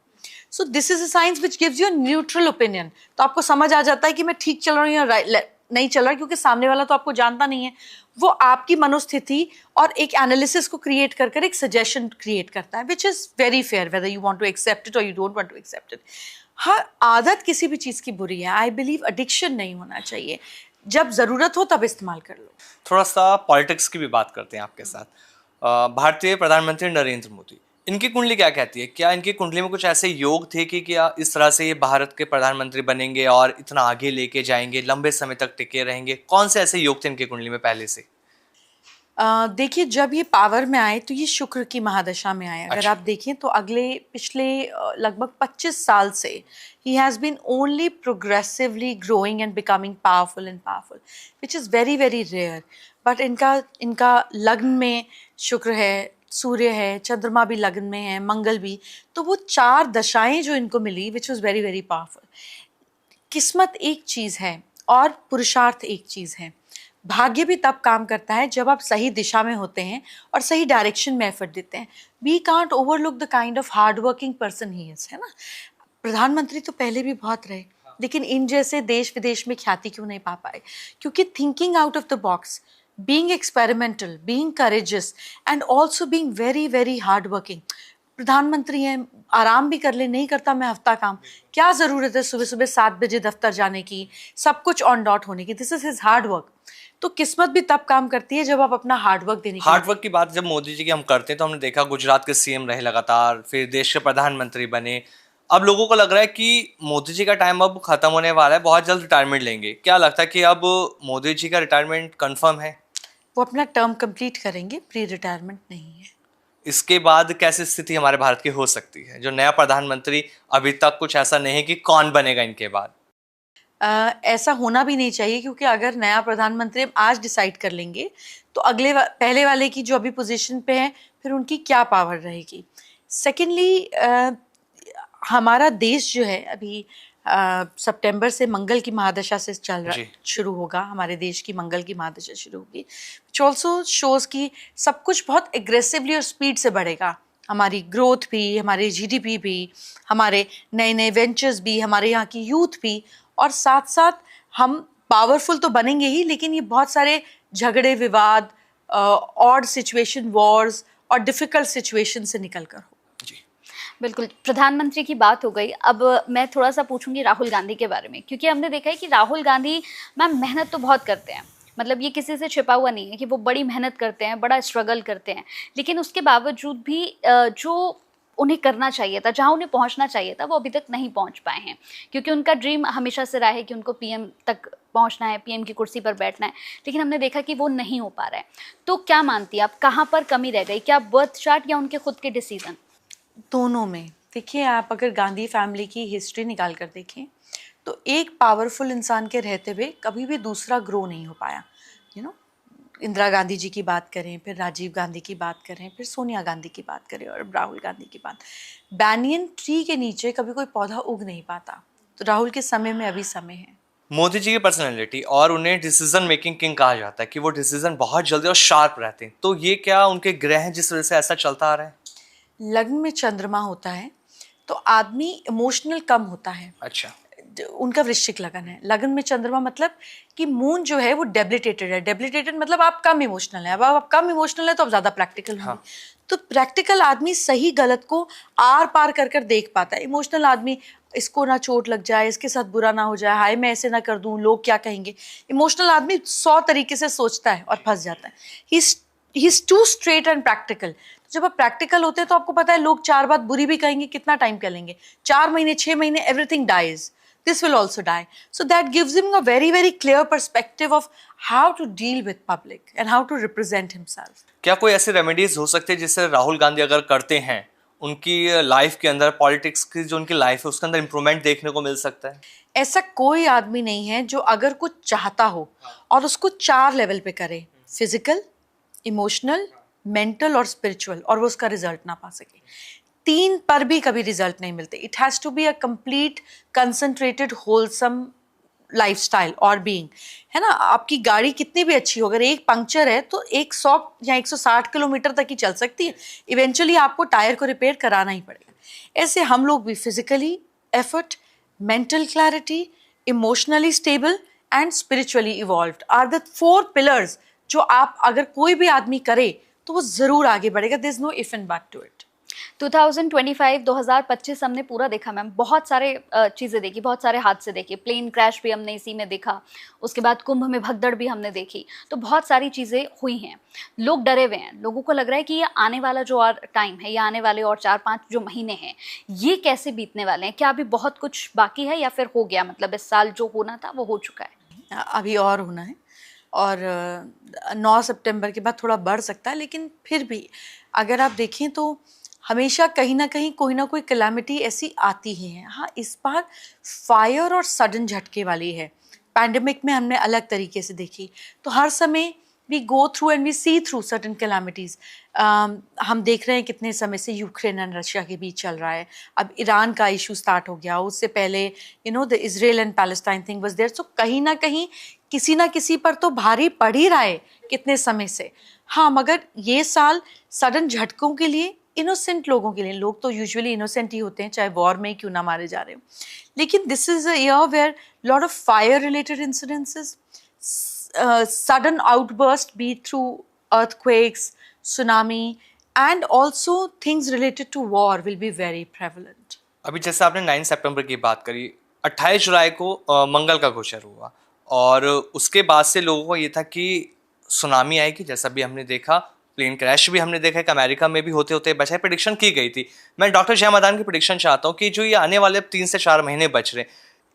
So this is a science which gives you neutral opinion. तो आपको समझ आ जाता है कि मैं ठीक चल रहा हूँ या नहीं चल रहा, क्योंकि सामने वाला तो आपको जानता नहीं है, वो आपकी मनोस्थिति और एक एनालिसिस को क्रिएट कर कर एक सजेशन क्रिएट करता है, which is very fair whether you want to accept it और you don't want to accept it. हर आदत किसी भी चीज़ की बुरी है, आई बिलीव एडिक्शन नहीं होना चाहिए, जब ज़रूरत हो तब इस्तेमाल कर लो। थोड़ा सा पॉलिटिक्स की भी बात करते हैं आपके साथ। भारतीय प्रधानमंत्री नरेंद्र मोदी, इनकी कुंडली क्या कहती है? क्या इनकी कुंडली में कुछ ऐसे योग थे कि क्या इस तरह से ये भारत के प्रधानमंत्री बनेंगे और इतना आगे लेके जाएंगे, लंबे समय तक टिके रहेंगे? कौन से ऐसे योग थे इनकी कुंडली में पहले से? देखिए, जब ये पावर में आए तो ये शुक्र की महादशा में आए। अगर अच्छा। आप देखें तो पिछले लगभग 25 साल से ही has been only progressively growing and becoming powerful and powerful, which is very very rare. But इनका लग्न में शुक्र है, सूर्य है, चंद्रमा भी लग्न में है, मंगल भी, तो वो 4 दशाएं जो इनको मिली, which was very very powerful. किस्मत एक चीज़ है और पुरुषार्थ एक चीज़ है। भाग्य भी तब काम करता है जब आप सही दिशा में होते हैं और सही डायरेक्शन में एफर्ट देते हैं। We can't overlook the kind of hard working person he is, है ना। प्रधानमंत्री तो पहले भी बहुत रहे, लेकिन इन जैसे देश विदेश में ख्याति क्यों नहीं पा पाए? क्योंकि thinking out of the box, being experimental, being courageous and also being very very hard working. प्रधानमंत्री हैं, आराम भी कर ले, नहीं करता मैं हफ्ता काम, क्या ज़रूरत है सुबह सुबह 7 बजे दफ्तर जाने की, सब कुछ ऑन डॉट होने की? This is his hard work. तो किस्मत भी तब काम करती है जब आप अपना हार्ड वर्क देने की। हार्ड वर्क की बात जब मोदी जी की हम करते हैं तो हमने देखा गुजरात के सीएम रहे लगातार, फिर देश के प्रधानमंत्री बने। अब लोगों को लग रहा है कि मोदी जी का टाइम अब खत्म होने वाला है, बहुत जल्द रिटायरमेंट लेंगे। क्या लगता है कि अब मोदी जी का रिटायरमेंट कंफर्म है? वो अपना टर्म कंप्लीट करेंगे, प्री रिटायरमेंट नहीं है। इसके बाद कैसी स्थिति हमारे भारत की हो सकती है? जो नया प्रधानमंत्री, अभी तक कुछ ऐसा नहीं है कि कौन बनेगा इनके बाद। ऐसा होना भी नहीं चाहिए, क्योंकि अगर नया प्रधानमंत्री हम आज डिसाइड कर लेंगे तो पहले वाले की जो अभी पोजीशन पे है, फिर उनकी क्या पावर रहेगी। सेकेंडली, हमारा देश जो है अभी सितंबर से मंगल की महादशा से शुरू होगा, हमारे देश की मंगल की महादशा शुरू होगी, विच ऑल्सो शोज कि सब कुछ बहुत एग्रेसिवली और स्पीड से बढ़ेगा। हमारी ग्रोथ भी, हमारे जीडीपी भी, हमारे नए नए वेंचर्स भी, हमारे यहाँ की यूथ भी, और साथ साथ हम पावरफुल तो बनेंगे ही, लेकिन ये बहुत सारे झगड़े, विवाद, ऑड सिचुएशन, वॉर्स और डिफिकल्ट सिचुएशन से निकल कर हो। बिल्कुल, प्रधानमंत्री की बात हो गई। अब मैं थोड़ा सा पूछूंगी राहुल गांधी के बारे में, क्योंकि हमने देखा है कि राहुल गांधी मैम मेहनत तो बहुत करते हैं, मतलब ये किसी से छिपा हुआ नहीं है कि वो बड़ी मेहनत करते हैं, बड़ा स्ट्रगल करते हैं, लेकिन उसके बावजूद भी जो उन्हें करना चाहिए था, जहाँ उन्हें पहुँचना चाहिए था, वो अभी तक नहीं पहुँच पाए हैं, क्योंकि उनका ड्रीम हमेशा से रहा है कि उनको पीएम तक पहुँचना है, पीएम की कुर्सी पर बैठना है, लेकिन हमने देखा कि वो नहीं हो पा रहा है। तो क्या मानती है आप, कहाँ पर कमी रह गई? क्या बर्थ चार्ट या उनके खुद के डिसीजन? दोनों में। देखिए, आप अगर गांधी फैमिली की हिस्ट्री निकाल कर देखें तो एक पावरफुल इंसान के रहते हुए कभी भी दूसरा ग्रो नहीं हो पाया। यू नो, इंदिरा गांधी जी की बात करें, फिर राजीव गांधी की बात करें, फिर सोनिया गांधी की बात करें और राहुल गांधी की बात, बैनियन ट्री के नीचे कभी कोई पौधा उग नहीं पाता। तो राहुल के समय में अभी समय है। मोदी जी की पर्सनैलिटी और उन्हें डिसीजन मेकिंग किंग कहा जाता है कि वो डिसीजन बहुत जल्दी और शार्प रहते हैं, तो ये क्या उनके ग्रह हैं जिस वजह से ऐसा चलता आ रहा है? लग्न में चंद्रमा होता है तो आदमी इमोशनल कम होता है। अच्छा। उनका वृश्चिक लगन है। लगन में चंद्रमा मतलब कि मून जो है वो डेबिलिटेटेड है। डेबिलिटेटेड मतलब आप कम इमोशनल है। अब आप कम इमोशनल है तो आप ज्यादा प्रैक्टिकल होंगे। तो प्रैक्टिकल आदमी सही गलत को आर पार कर कर देख पाता है। इमोशनल आदमी इसको ना चोट लग जाए, इसके साथ बुरा ना हो जाए, हाय मैं ऐसे ना कर दूं, लोग क्या कहेंगे। इमोशनल आदमी 100 तरीके से सोचता है और फंस जाता है। He is too straight and practical. जब आप प्रैक्टिकल होते हैं तो आपको पता है लोग 4 बात बुरी भी कहेंगे, कितना टाइम क्या लेंगे, 4 महीने 6 महीने, everything dies, this will also die. So that gives him a very, very clear perspective of how to deal with public and how to represent himself. क्या कोई ऐसे रेमेडीज हो सकते हैं जिससे राहुल गांधी अगर करते हैं उनकी लाइफ के अंदर, पॉलिटिक्स की जो उनकी लाइफ है उसके अंदर इंप्रूवमेंट देखने को मिल सकता है? ऐसा कोई आदमी नहीं है जो अगर कुछ चाहता हो और उसको 4 लेवल पे करे, फिजिकल, इमोशनल, मेंटल और स्पिरिचुअल, और वो उसका रिजल्ट ना पा सके। 3 पर भी कभी रिजल्ट नहीं मिलते। It has to be a complete concentrated wholesome lifestyle और बीइंग, है ना। आपकी गाड़ी कितनी भी अच्छी हो, अगर एक पंक्चर है तो 100 या 160 किलोमीटर तक ही चल सकती है। इवेंचुअली आपको टायर को रिपेयर कराना ही पड़ेगा। ऐसे हम लोग भी physically effort, mental clarity, emotionally stable and spiritually evolved are the 4 pillars जो आप अगर कोई भी आदमी करे तो वो जरूर आगे बढ़ेगा। There is no if and but to it. 2025 हमने पूरा देखा मैम, बहुत सारे चीज़ें देखी, बहुत सारे हादसे देखे, प्लेन क्रैश भी हमने इसी में देखा, उसके बाद कुंभ में भगदड़ भी हमने देखी, तो बहुत सारी चीज़ें हुई हैं। लोग डरे हुए हैं, लोगों को लग रहा है कि ये आने वाला जो और टाइम है, ये आने वाले और 4-5 जो महीने हैं, ये कैसे बीतने वाले हैं? क्या अभी बहुत कुछ बाकी है या फिर हो गया, मतलब इस साल जो होना था वो हो चुका है? अभी और होना है, और 9 सितंबर के बाद थोड़ा बढ़ सकता है, लेकिन फिर भी अगर आप देखें तो हमेशा कहीं ना कहीं कोई ना कोई कैलामिटी ऐसी आती ही है। हाँ, इस बार फायर और सडन झटके वाली है। पैंडेमिक में हमने अलग तरीके से देखी, तो हर समय we go through and we see through certain calamities. हम देख रहे हैं कितने समय से यूक्रेन एंड रशिया के बीच चल रहा है, अब ईरान का इशू स्टार्ट हो गया, उससे पहले the Israel and Palestine thing was there. So कहीं ना किसी पर तो भारी पड़ ही रहा है कितने समय से। हाँ, मगर ये साल सडन झटकों के लिए, इनोसेंट लोगों के लिए, लोग तो यूजुअली इनोसेंट ही होते हैं चाहे वॉर में क्यों ना मारे जा रहे हो, लेकिन this is a year where lot of fire related incidences, sudden outburst, be it through earthquakes, tsunami, and also things related to war will be very prevalent. अभी जैसे आपने 9 सितंबर की बात करी, 28 जुलाई को मंगल का गोचर हुआ, और उसके बाद से लोगों को ये था कि सुनामी आएगी, जैसा भी हमने देखा, प्लेन क्रैश भी हमने देखा कि अमेरिका में भी होते होते बचा है। प्रेडिक्शन की गई थी। मैं डॉक्टर जय मदान की प्रेडिक्शन चाहता हूँ कि जो ये आने वाले 3 से 4 महीने बच रहे,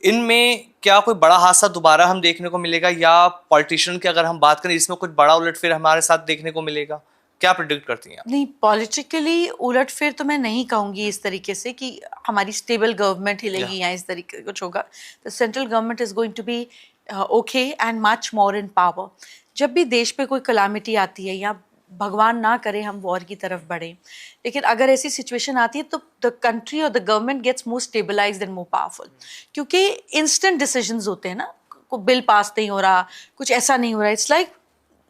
इनमें क्या कोई बड़ा हादसा दोबारा हम देखने को मिलेगा, या पॉलिटिशियन की अगर हम बात करें इसमें कुछ बड़ा उलटफेर हमारे साथ देखने को मिलेगा? क्या प्रेडिक्ट करती हैं आप? नहीं, पॉलिटिकली उलटफेर तो मैं नहीं कहूँगी इस तरीके से कि हमारी स्टेबल गवर्नमेंट हिलेगी या इस तरीके कुछ होगा। The central government is going to be okay and much more in power. जब भी देश पे कोई कलामिटी आती है, या भगवान ना करे हम वॉर की तरफ बढ़े, लेकिन अगर ऐसी सिचुएशन आती है तो द कंट्री और the government gets more stabilized and more powerful, क्योंकि इंस्टेंट डिसीजंस होते हैं ना। कोई बिल पास नहीं हो रहा, कुछ ऐसा नहीं हो रहा, इट्स लाइक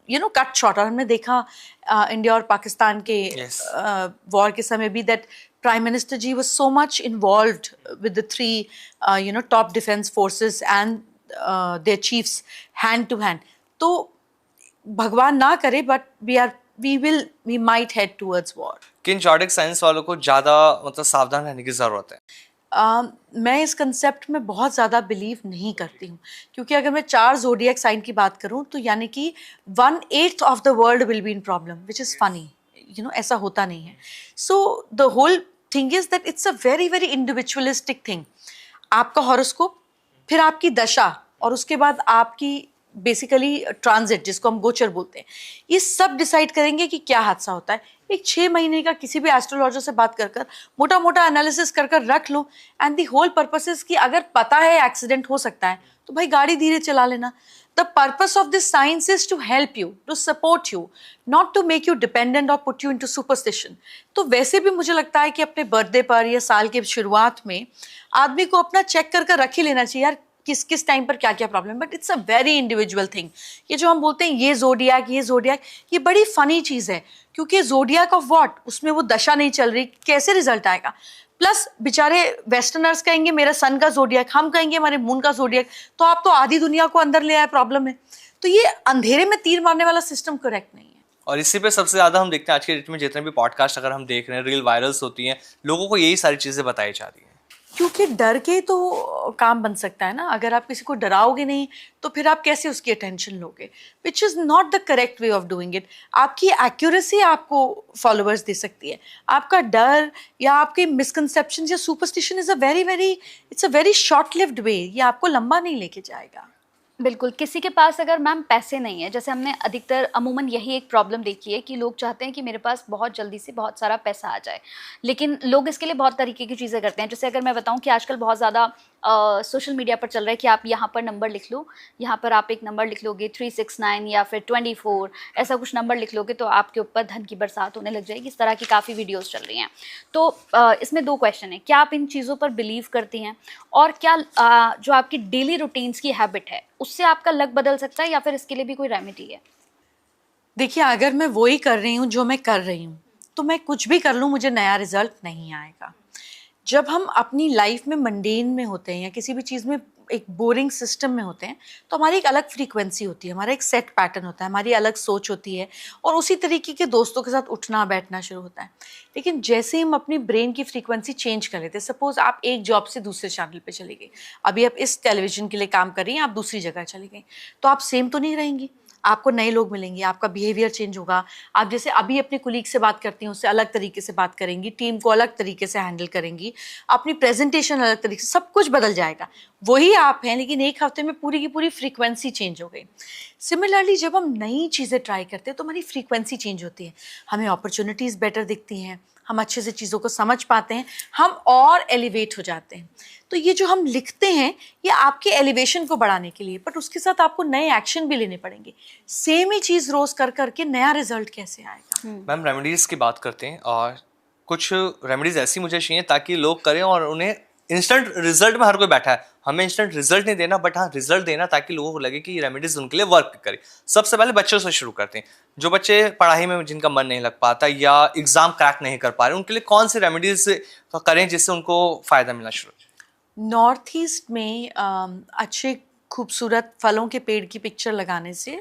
कट शॉट। और हमने देखा इंडिया और पाकिस्तान के वॉर के समय भी that prime minister ji was so much involved with the 3 top defence forces and their chiefs hand to hand. तो भगवान ना करे, but we might head towards war. किन जॉडिक साइंस वालों को ज़्यादा मतलब सावधान रहने की ज़रूरत है? मैं इस कंसेप्ट में बहुत ज़्यादा बिलीव नहीं करती हूँ, क्योंकि अगर मैं 4 ज़ोडिएक साइन की बात करूँ तो यानी कि 1/8 of the world will be in problem, which is funny, ऐसा होता नहीं है। So the whole thing is that it's a very very individualistic thing. आपका हॉरोस्कोप, फिर आपकी दशा, और उसके बाद आपकी बेसिकली ट्रांजिट, जिसको हम गोचर बोलते हैं, ये सब डिसाइड करेंगे कि क्या हादसा होता है। एक 6 महीने का किसी भी एस्ट्रोलॉजर से बात कर मोटा मोटा एनालिसिस कर रख लो, and the whole purpose is कि अगर पता है एक्सीडेंट हो सकता है तो भाई गाड़ी धीरे चला लेना। The purpose of this science is to help you, to support you, not to make you dependent और पुट यू इनटू सुपरस्टिशन। तो वैसे भी मुझे लगता है कि अपने बर्थडे पर या साल के शुरुआत में आदमी को अपना चेक कर रख ही लेना चाहिए यार, किस टाइम पर क्या क्या problem. But it's a very individual thing. ये जो हम बोलते हैं ये जोडियाक, ये बड़ी फनी चीज़ है, क्योंकि जोडियाक ऑफ व्हाट, उसमें वो दशा नहीं चल रही, कैसे रिजल्ट आएगा। प्लस बेचारे वेस्टर्नर्स कहेंगे मेरा सन का जोडियक, हम कहेंगे हमारे मून का जोडियक, तो आप तो आधी दुनिया को अंदर ले आए प्रॉब्लम में। तो ये अंधेरे में तीर मारने वाला सिस्टम करेक्ट नहीं है। और इसी पे सबसे ज़्यादा हम देखते हैं आज के डेट में, जितने भी पॉडकास्ट अगर हम देख रहे हैं, रील वायरल्स होती हैं, लोगों को यही सारी चीज़ें बताई जा रही हैं। क्योंकि डर के तो काम बन सकता है ना। अगर आप किसी को डराओगे नहीं तो फिर आप कैसे उसकी अटेंशन लोगे, which is not the correct way of doing it. आपकी एक्यूरेसी आपको फॉलोअर्स दे सकती है, आपका डर या आपके मिसकंसेप्शन या superstition is it's a very short lived way, ये आपको लंबा नहीं लेके जाएगा। बिल्कुल। किसी के पास अगर मैम पैसे नहीं है, जैसे हमने अधिकतर अमूमन यही एक प्रॉब्लम देखी है कि लोग चाहते हैं कि मेरे पास बहुत जल्दी से बहुत सारा पैसा आ जाए, लेकिन लोग इसके लिए बहुत तरीके की चीज़ें करते हैं। जैसे अगर मैं बताऊं कि आजकल बहुत ज़्यादा सोशल मीडिया पर चल रहा है कि आप यहाँ पर नंबर लिख लो, यहाँ पर आप एक नंबर लिख लोगे 369 या फिर 24, ऐसा कुछ नंबर लिख लोगे तो आपके ऊपर धन की बरसात होने लग जाएगी। इस तरह की काफ़ी वीडियोस चल रही हैं। तो इसमें दो क्वेश्चन है, क्या आप इन चीज़ों पर बिलीव करती हैं, और क्या जो आपकी डेली रूटीन्स की हैबिट है उससे आपका लक बदल सकता है, या फिर इसके लिए भी कोई रेमेडी है? देखिए, अगर मैं वही कर रही हूँ जो मैं कर रही हूँ तो मैं कुछ भी कर लूँ मुझे नया रिजल्ट नहीं आएगा। जब हम अपनी लाइफ में मंडेन में होते हैं या किसी भी चीज़ में एक बोरिंग सिस्टम में होते हैं तो हमारी एक अलग फ्रीक्वेंसी होती है, हमारा एक सेट पैटर्न होता है, हमारी अलग सोच होती है और उसी तरीके के दोस्तों के साथ उठना बैठना शुरू होता है। लेकिन जैसे हम अपनी ब्रेन की फ्रीक्वेंसी चेंज कर लेते हैं, सपोज आप एक जॉब से दूसरे चैनल पे चली गई, अभी आप इस टेलीविजन के लिए काम कर रही हैं, आप दूसरी जगह चली गई, तो आप सेम तो नहीं रहेंगी, आपको नए लोग मिलेंगे, आपका बिहेवियर चेंज होगा। आप जैसे अभी अपने कुलीग से बात करती हैं उससे अलग तरीके से बात करेंगी, टीम को अलग तरीके से हैंडल करेंगी, अपनी प्रेजेंटेशन अलग तरीके से, सब कुछ बदल जाएगा। वही आप हैं लेकिन एक हफ्ते में पूरी की पूरी फ्रीक्वेंसी चेंज हो गई। सिमिलरली जब हम नई चीज़ें ट्राई करते हैं तो हमारी फ्रीक्वेंसी चेंज होती है, हमें अपॉर्चुनिटीज़ बेटर दिखती हैं, हम अच्छे से चीज़ों को समझ पाते हैं, हम और एलिवेट हो जाते हैं। तो ये जो हम लिखते हैं ये आपके एलिवेशन को बढ़ाने के लिए, बट उसके साथ आपको नए एक्शन भी लेने पड़ेंगे। सेम ही चीज़ रोज कर करके नया रिजल्ट कैसे आएगा? मैम रेमेडीज़ की बात करते हैं, और कुछ रेमेडीज़ ऐसी मुझे चाहिए ताकि लोग करें और उन्हें इंस्टेंट रिजल्ट में हर कोई बैठा है, हमें इंस्टेंट रिजल्ट नहीं देना, बट हाँ रिजल्ट देना ताकि लोगों को लगे कि ये रेमेडीज़ उनके लिए वर्क करे। सबसे पहले बच्चों से शुरू करते हैं। जो बच्चे पढ़ाई में जिनका मन नहीं लग पाता या एग्जाम क्रैक नहीं कर पा रहे, उनके लिए कौन सी रेमेडीज़ करें जिससे उनको फ़ायदा मिलना शुरू हो जाए? नॉर्थ ईस्ट में अच्छे खूबसूरत फलों के पेड़ की पिक्चर लगाने से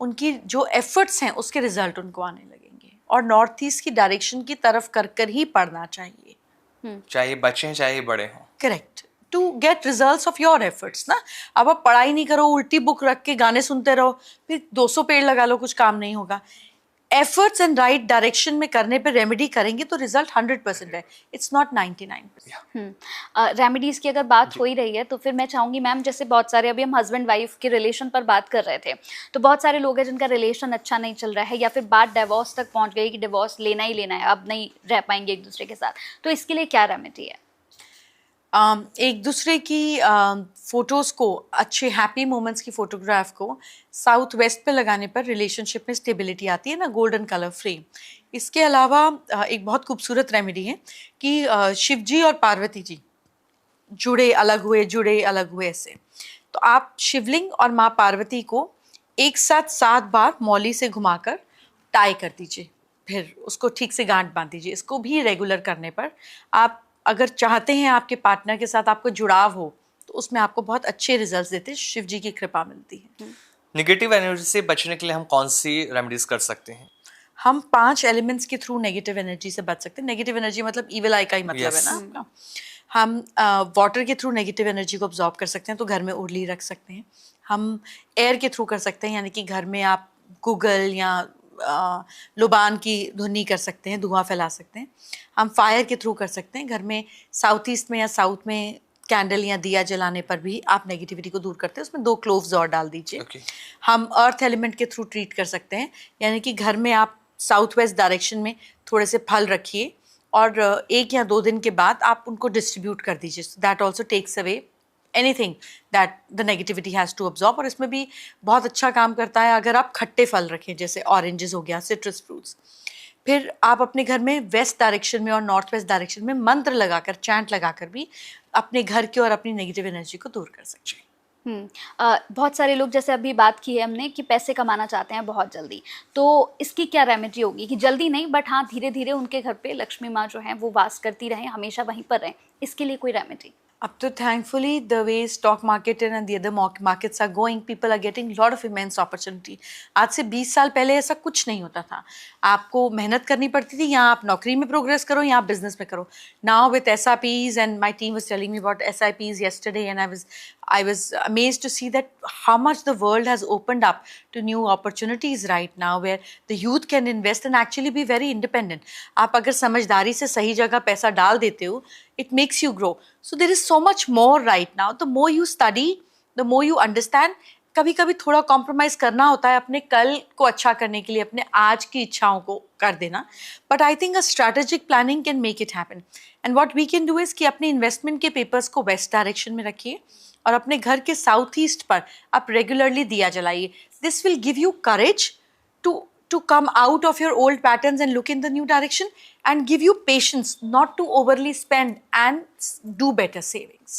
उनकी जो एफर्ट्स हैं उसके रिजल्ट उनको आने लगेंगे। और नॉर्थ ईस्ट की डायरेक्शन की तरफ कर ही पढ़ना चाहिए, चाहे बच्चे हैं चाहे बड़े हों। Correct, to get results of your efforts ना। अब आप पढ़ाई नहीं करो, उल्टी बुक रख के गाने सुनते रहो, फिर 200 पेड़ लगा लो, कुछ काम नहीं होगा। एफर्ट्स एंड राइट डायरेक्शन में करने पे रेमेडी करेंगे तो रिजल्ट 100% है, इट्स नॉट 99%। रेमेडीज़ की अगर बात हो ही रही है तो फिर मैं चाहूँगी मैम, जैसे बहुत सारे अभी हम हस्बैंड वाइफ के रिलेशन पर बात कर रहे थे, तो बहुत सारे लोग हैं जिनका रिलेशन अच्छा नहीं चल रहा है या फिर बात डिवोर्स तक पहुँच गई कि डिवोर्स लेना ही लेना है, अब नहीं रह पाएंगे एक दूसरे के साथ, तो इसके लिए क्या रेमेडी है? एक दूसरे की फोटोज़ को, अच्छे हैप्पी मोमेंट्स की फोटोग्राफ को साउथ वेस्ट पे लगाने पर रिलेशनशिप में स्टेबिलिटी आती है ना, गोल्डन कलर फ्रेम। इसके अलावा एक बहुत खूबसूरत रेमेडी है कि शिव जी और पार्वती जी जुड़े अलग हुए ऐसे, तो आप शिवलिंग और माँ पार्वती को एक साथ 7 बार मौली से घुमाकर टाई कर दीजिए, फिर उसको ठीक से गांठ बांध दीजिए। इसको भी रेगुलर करने पर आप अगर चाहते हैं आपके पार्टनर के साथ आपको जुड़ाव हो तो उसमें आपको बहुत अच्छे रिजल्ट्स देते हैं, शिव जी की कृपा मिलती है। नेगेटिव एनर्जी से बचने के लिए हम कौन सी रेमेडीज कर सकते हैं? हम 5 एलिमेंट्स के थ्रू नेगेटिव एनर्जी से बच सकते हैं। नेगेटिव एनर्जी मतलब इविल आई का ही मतलब Yes. है ना आपका। हम वाटर के थ्रू नेगेटिव एनर्जी को ऑब्जॉर्व कर सकते हैं, तो घर में उर्ली रख सकते हैं। हम एयर के थ्रू कर सकते हैं, यानी कि घर में आप गूगल या लुबान की धुनी कर सकते हैं, धुआं फैला सकते हैं। हम फायर के थ्रू कर सकते हैं, घर में साउथ ईस्ट में या साउथ में कैंडल या दिया जलाने पर भी आप नेगेटिविटी को दूर करते हैं, उसमें 2 क्लोव्स और डाल दीजिए। Okay. हम अर्थ एलिमेंट के थ्रू ट्रीट कर सकते हैं, यानी कि घर में आप साउथ वेस्ट डायरेक्शन में थोड़े से फल रखिए और 1 या 2 दिन के बाद आप उनको डिस्ट्रीब्यूट कर दीजिए। That also takes away anything that the negativity has to absorb. और इसमें भी बहुत अच्छा काम करता है अगर आप खट्टे फल रखें, जैसे ऑरेंजेस हो गया, सिट्रस फ्रूट्स। फिर आप अपने घर में वेस्ट डायरेक्शन में और नॉर्थ वेस्ट डायरेक्शन में मंत्र लगाकर, चैंट लगाकर भी अपने घर की और अपनी नेगेटिव एनर्जी को दूर कर सकते हैं। बहुत सारे लोग, जैसे अभी बात की है हमने, कि पैसे कमाना चाहते हैं बहुत जल्दी, तो इसकी क्या रेमेडी होगी कि जल्दी नहीं बट हाँ धीरे धीरे उनके घर पे लक्ष्मी माँ जो है वो वास करती रहें, हमेशा वहीं पर रहें, इसके लिए कोई रेमेडी? अब तो thankfully the way stock market and the other markets are going, people are getting lot of immense opportunity. आज से 20 साल पहले ऐसा कुछ नहीं होता था. आपको मेहनत करनी पड़ती थी, यहाँ आप नौकरी में प्रोग्रेस करो, यहाँ बिजनेस में करो. Now with SIPs, and my team was telling me about SIPs yesterday, and I was amazed to see that how much the world has opened up to new opportunities right now, where the youth can invest and actually be very independent. आप अगर समझदारी से सही जगह पैसा डाल देते हो, it makes you grow. So there is so much more right now. The more you study, the more you understand. कभी कभी थोड़ा कॉम्प्रोमाइज करना होता है अपने कल को अच्छा करने के लिए, अपने आज की इच्छाओं को कर देना. But I think a strategic planning can make it happen. And what we can do is कि अपने इन्वेस्टमेंट के पेपर्स को वेस्ट डायरेक्शन में रखिए और अपने घर के साउथ ईस्ट पर आप रेगुलरली दिया जलाइए. This will give you courage to come out of your old patterns and look in the new direction, and give you patience not to overly spend and do better savings.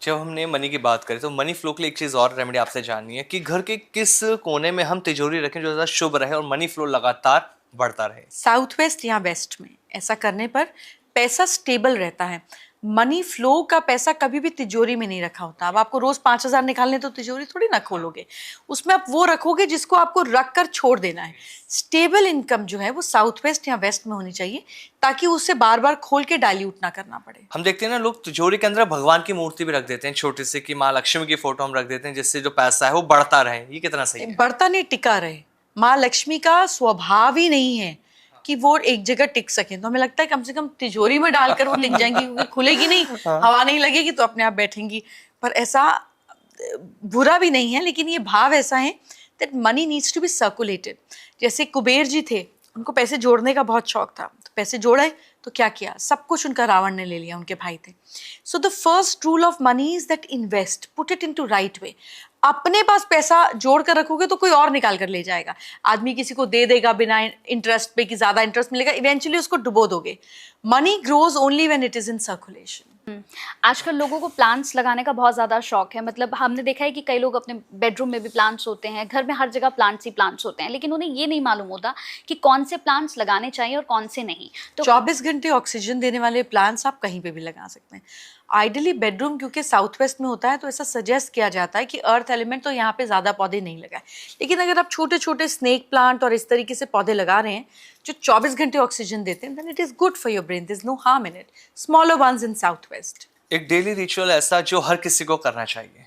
जब हमने money की बात करें तो money flow के लिए एक चीज़ और रेमेडी आपसे जाननी है कि घर के किस कोने में हम तिजोरी रखें जो ज़्यादा शुभ रहे और मनी फ्लो लगातार बढ़ता रहे? साउथ वेस्ट या वेस्ट में. ऐसा करने पर पैसा स्टेबल रहता है. मनी फ्लो का पैसा कभी भी तिजोरी में नहीं रखा होता. अब आपको रोज 5,000 निकालने तो तिजोरी थोड़ी ना खोलोगे, उसमें आप वो रखोगे जिसको आपको रख कर छोड़ देना है. स्टेबल इनकम जो है वो साउथ वेस्ट या वेस्ट में होनी चाहिए ताकि उसे बार बार खोल के डाइल्यूट ना करना पड़े. हम देखते हैं ना, लोग तिजोरी के अंदर भगवान की मूर्ति भी रख देते हैं छोटी सी, कि माँ लक्ष्मी की फोटो हम रख देते हैं जिससे जो पैसा है वो बढ़ता रहे. ये कितना सही है? बढ़ता नहीं, टिका रहे. माँ लक्ष्मी का स्वभाव ही नहीं है कि वो एक जगह टिक सके. तो हमें लगता है कम से कम तिजोरी में डालकर वो टिक जाएंगी, क्योंकि खुलेगी नहीं, हवा नहीं लगेगी तो अपने आप बैठेंगी. पर ऐसा बुरा भी नहीं है, लेकिन ये भाव ऐसा है that money needs to be circulated. जैसे कुबेर जी थे, उनको पैसे जोड़ने का बहुत शौक था, तो पैसे जोड़े तो क्या किया, सब कुछ उनका रावण ने ले लिया, उनके भाई थे. So the first rule of money is that invest, put it into right way. अपने पास पैसा जोड़ कर रखोगे तो कोई और निकाल कर ले जाएगा. आदमी किसी को दे देगा बिना इंटरेस्ट पे कि ज्यादा इंटरेस्ट मिलेगा, इवेंचुअली उसको डुबो दोगे. Money grows only when it is in circulation. आजकल लोगों को प्लांट्स लगाने का बहुत ज़्यादा शौक है. मतलब हमने देखा है कि कई लोग अपने बेडरूम में भी प्लांट्स होते हैं, घर में हर जगह प्लांट्स ही प्लांट्स होते हैं, लेकिन उन्हें ये नहीं मालूम होता कि कौन से प्लांट्स लगाने चाहिए और कौन से नहीं. तो 24 घंटे ऑक्सीजन देने वाले प्लांट्स आप कहीं पे भी लगा सकते हैं. आइडियली बेडरूम क्योंकि साउथ वेस्ट में होता है तो ऐसा सजेस्ट किया जाता है कि अर्थ एलिमेंट तो यहाँ पे ज़्यादा पौधे नहीं लगाए. लेकिन अगर आप छोटे छोटे स्नेक प्लांट और इस तरीके से पौधे लगा रहे हैं जो 24 घंटे ऑक्सीजन देते हैं, then it is good for your brain. There is no harm in it. Smaller ones in south west. एक डेली रिचुअल ऐसा जो हर किसी को करना चाहिए?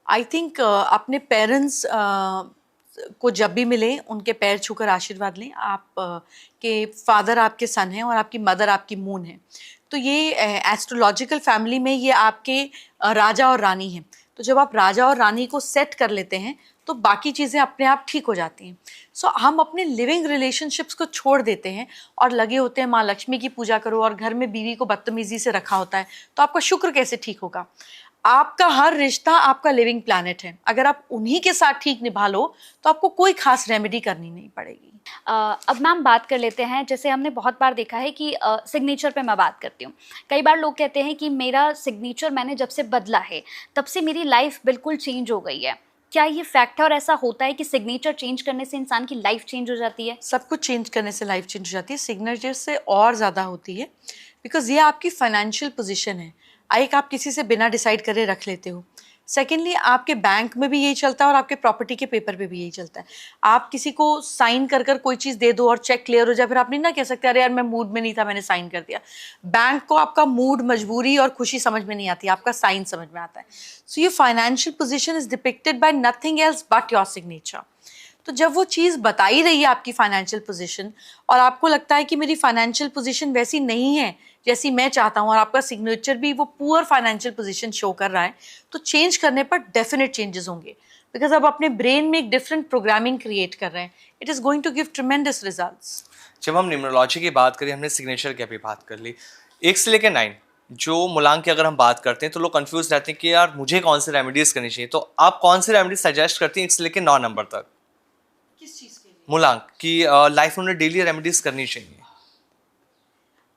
आई थिंक अपने पेरेंट्स को जब भी मिलें उनके पैर छूकर आशीर्वाद लें. आप के फादर आपके सन हैं और आपकी मदर आपकी मून है, तो ये एस्ट्रोलॉजिकल फैमिली में ये आपके राजा और रानी हैं. तो जब आप राजा और रानी को सेट कर लेते हैं तो बाकी चीज़ें अपने आप ठीक हो जाती हैं. सो हम अपने लिविंग रिलेशनशिप्स को छोड़ देते हैं और लगे होते हैं माँ लक्ष्मी की पूजा करो, और घर में बीवी को बदतमीजी से रखा होता है, तो आपका शुक्र कैसे ठीक होगा? आपका हर रिश्ता आपका लिविंग प्लैनेट है. अगर आप उन्हीं के साथ ठीक निभा लो तो आपको कोई खास रेमेडी करनी नहीं पड़ेगी. अब मैम बात कर लेते हैं, जैसे हमने बहुत बार देखा है कि सिग्नेचर पे मैं बात करती हूँ. कई बार लोग कहते हैं कि मेरा सिग्नेचर मैंने जब से बदला है तब से मेरी लाइफ बिल्कुल चेंज हो गई है. क्या ये फैक्ट है और ऐसा होता है कि सिग्नेचर चेंज करने से इंसान की लाइफ चेंज हो जाती है? सब कुछ चेंज करने से लाइफ चेंज हो जाती है, सिग्नेचर से और ज़्यादा होती है. बिकॉज ये आपकी फाइनेंशियल पोजीशन है. एक आप किसी से बिना डिसाइड करे रख लेते हो. सेकेंडली आपके बैंक में भी यही चलता है और आपके प्रॉपर्टी के पेपर पे भी यही चलता है. आप किसी को साइन कर कर कोई चीज़ दे दो और चेक क्लियर हो जाए, फिर आप नहीं ना कह सकते अरे यार मैं मूड में नहीं था मैंने साइन कर दिया. बैंक को आपका मूड, मजबूरी और खुशी समझ में नहीं आती, आपका साइन समझ में आता है. सो ये financial position is depicted bye nothing else but your signature. तो जब वो चीज़ बताई रही है आपकी फाइनेंशियल पोजीशन और आपको लगता है कि मेरी फाइनेंशियल पोजीशन वैसी नहीं है जैसी मैं चाहता हूँ, और आपका सिग्नेचर भी वो पुअर फाइनेंशियल पोजीशन शो कर रहा है, तो चेंज करने पर डेफिनेट चेंजेस होंगे. बिकॉज आप अपने ब्रेन में एक डिफरेंट प्रोग्रामिंग क्रिएट कर रहे हैं. It is going to give tremendous results. जब हम न्यूमरोलॉजी की बात करी, हमने सिग्नेचर की भी बात कर ली. 1 से लेकर 9 जो मूलांक की अगर हम बात करते हैं तो लोग कंफ्यूज रहते हैं कि यार मुझे कौन सी रेमेडीज करनी चाहिए. तो आप कौन सी रेमेडीज सजेस्ट करती हैं 1 से लेकर 9 नंबर तक? किस चीज़ के लिए? मूलांक की लाइफ में उन्हें डेली रेमेडीज करनी चाहिए.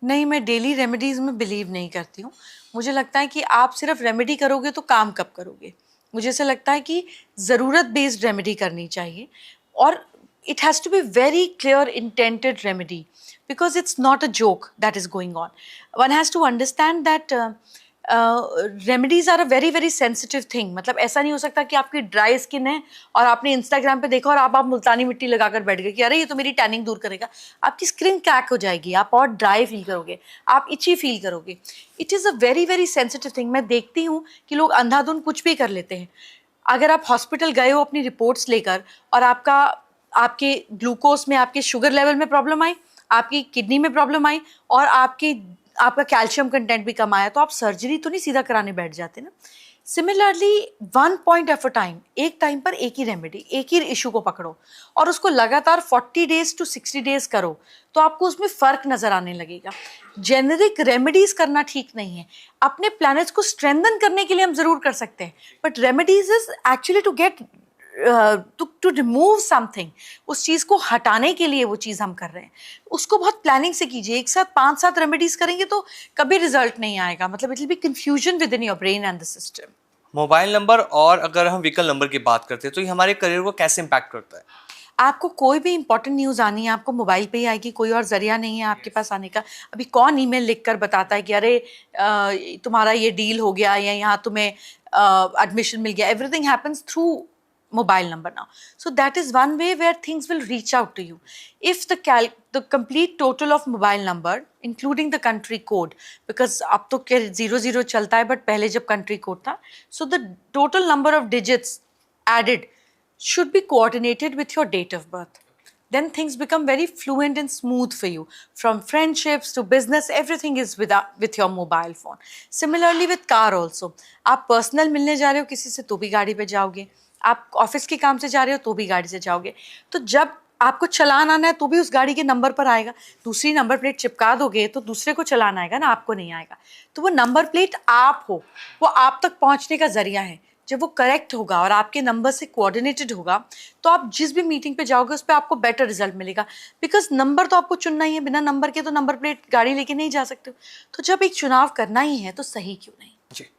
नहीं, मैं डेली रेमेडीज़ में बिलीव नहीं करती हूँ. मुझे लगता है कि आप सिर्फ रेमेडी करोगे तो काम कब करोगे? मुझे ऐसा लगता है कि ज़रूरत बेस्ड रेमेडी करनी चाहिए, और it has to be very clear intended remedy, because it's not a joke that is going on. One has to understand that remedies are a very very sensitive thing. मतलब ऐसा नहीं हो सकता कि आपकी ड्राई स्किन है और आपने इंस्टाग्राम पे देखा और आप मुल्तानी मिट्टी लगाकर बैठ गए कि अरे ये तो मेरी टैनिंग दूर करेगा। आपकी स्किन क्रैक हो जाएगी, आप और ड्राई फील करोगे, आप इची फील करोगे। It is a very very sensitive thing. मैं देखती हूँ कि लोग अंधाधुंध कुछ भी कर लेते हैं। अगर आप हॉस्पिटल गए हो अपनी रिपोर्ट्स लेकर और आपके ग्लूकोज में, आपके शुगर लेवल में प्रॉब्लम आई, आपकी किडनी में प्रॉब्लम आई और आपका कैल्शियम कंटेंट भी कम आया, तो आप सर्जरी तो नहीं सीधा कराने बैठ जाते ना। Similarly 1 point at a time, एक टाइम पर एक ही रेमेडी, एक ही इशू को पकड़ो और उसको लगातार 40 डेज टू 60 डेज करो, तो आपको उसमें फ़र्क नज़र आने लगेगा। जेनरिक रेमेडीज़ करना ठीक नहीं है। अपने प्लैनेट्स को स्ट्रेंथन करने के लिए हम ज़रूर कर सकते हैं, but remedies is actually to get to remove something. उस चीज़ को हटाने के लिए वो चीज़ हम कर रहे हैं, उसको बहुत प्लानिंग से कीजिए। एक साथ 5-7 रेमेडीज़ करेंगे तो कभी रिजल्ट नहीं आएगा। मतलब it will B confusion with in your brain and the system. Mobile number और अगर हम व्हीकल नंबर की बात करते हैं तो ये हमारे करियर को कैसे इम्पैक्ट करता है? आपको कोई भी इंपॉर्टेंट न्यूज़ आनी है, आपको मोबाइल पे ही आएगी, कोई और जरिया नहीं है आपके पास आने का। अभी कौन ईमेल लिखकर बताता है कि अरे तुम्हारा ये डील हो गया या यहाँ तुम्हें एडमिशन मिल गया। Everything happens through mobile number now. So that is one way where things will reach out to you. If the complete total of mobile number, including the country code, because अब तो क्या 00 चलता है, but पहले जब country code था, so the total number of digits added should be coordinated with your date of birth. Then things become very fluent and smooth for you. From friendships to business, everything is with your mobile phone. Similarly with car also. आप personal मिलने जा रहे हो किसी से तो भी गाड़ी पे जाओगे, आप ऑफिस के काम से जा रहे हो तो भी गाड़ी से जाओगे। तो जब आपको चलान आना है तो भी उस गाड़ी के नंबर पर आएगा। दूसरी नंबर प्लेट चिपका दोगे तो दूसरे को चलान आएगा ना, आपको नहीं आएगा। तो वो नंबर प्लेट आप हो, वो आप तक पहुंचने का जरिया है। जब वो करेक्ट होगा और आपके नंबर से कोऑर्डिनेटेड होगा तो आप जिस भी मीटिंग पे जाओगे उस पर आपको बेटर रिजल्ट मिलेगा। बिकॉज नंबर तो आपको चुनना ही है, बिना नंबर के तो नंबर प्लेट गाड़ी लेके नहीं जा सकते हो। तो जब एक चुनाव करना ही है तो सही क्यों नहीं। जी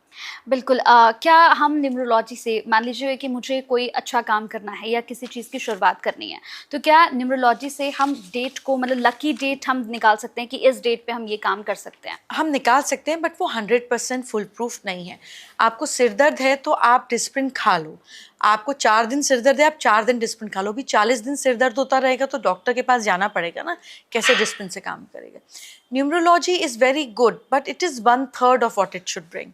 बिल्कुल। क्या हम न्यूमरोलॉजी से, मान लीजिए कि मुझे कोई अच्छा काम करना है या किसी चीज़ की शुरुआत करनी है, तो क्या न्यूमरोलॉजी से हम डेट को, मतलब लकी डेट हम निकाल सकते हैं कि इस डेट पे हम ये काम कर सकते हैं? हम निकाल सकते हैं, बट वो 100% फुल प्रूफ नहीं है। आपको सिर दर्द है तो आप डिस्प्रिन खा लो। आपको 4 दिन सिर दर्द है, आप 4 दिन डिस्प्रिन खा लो। भी 40 दिन सिर दर्द होता रहेगा तो डॉक्टर के पास जाना पड़ेगा ना, कैसे डिस्प्रिन से काम करेगा। Numerology is very good, but it is 1/3 of what it should bring.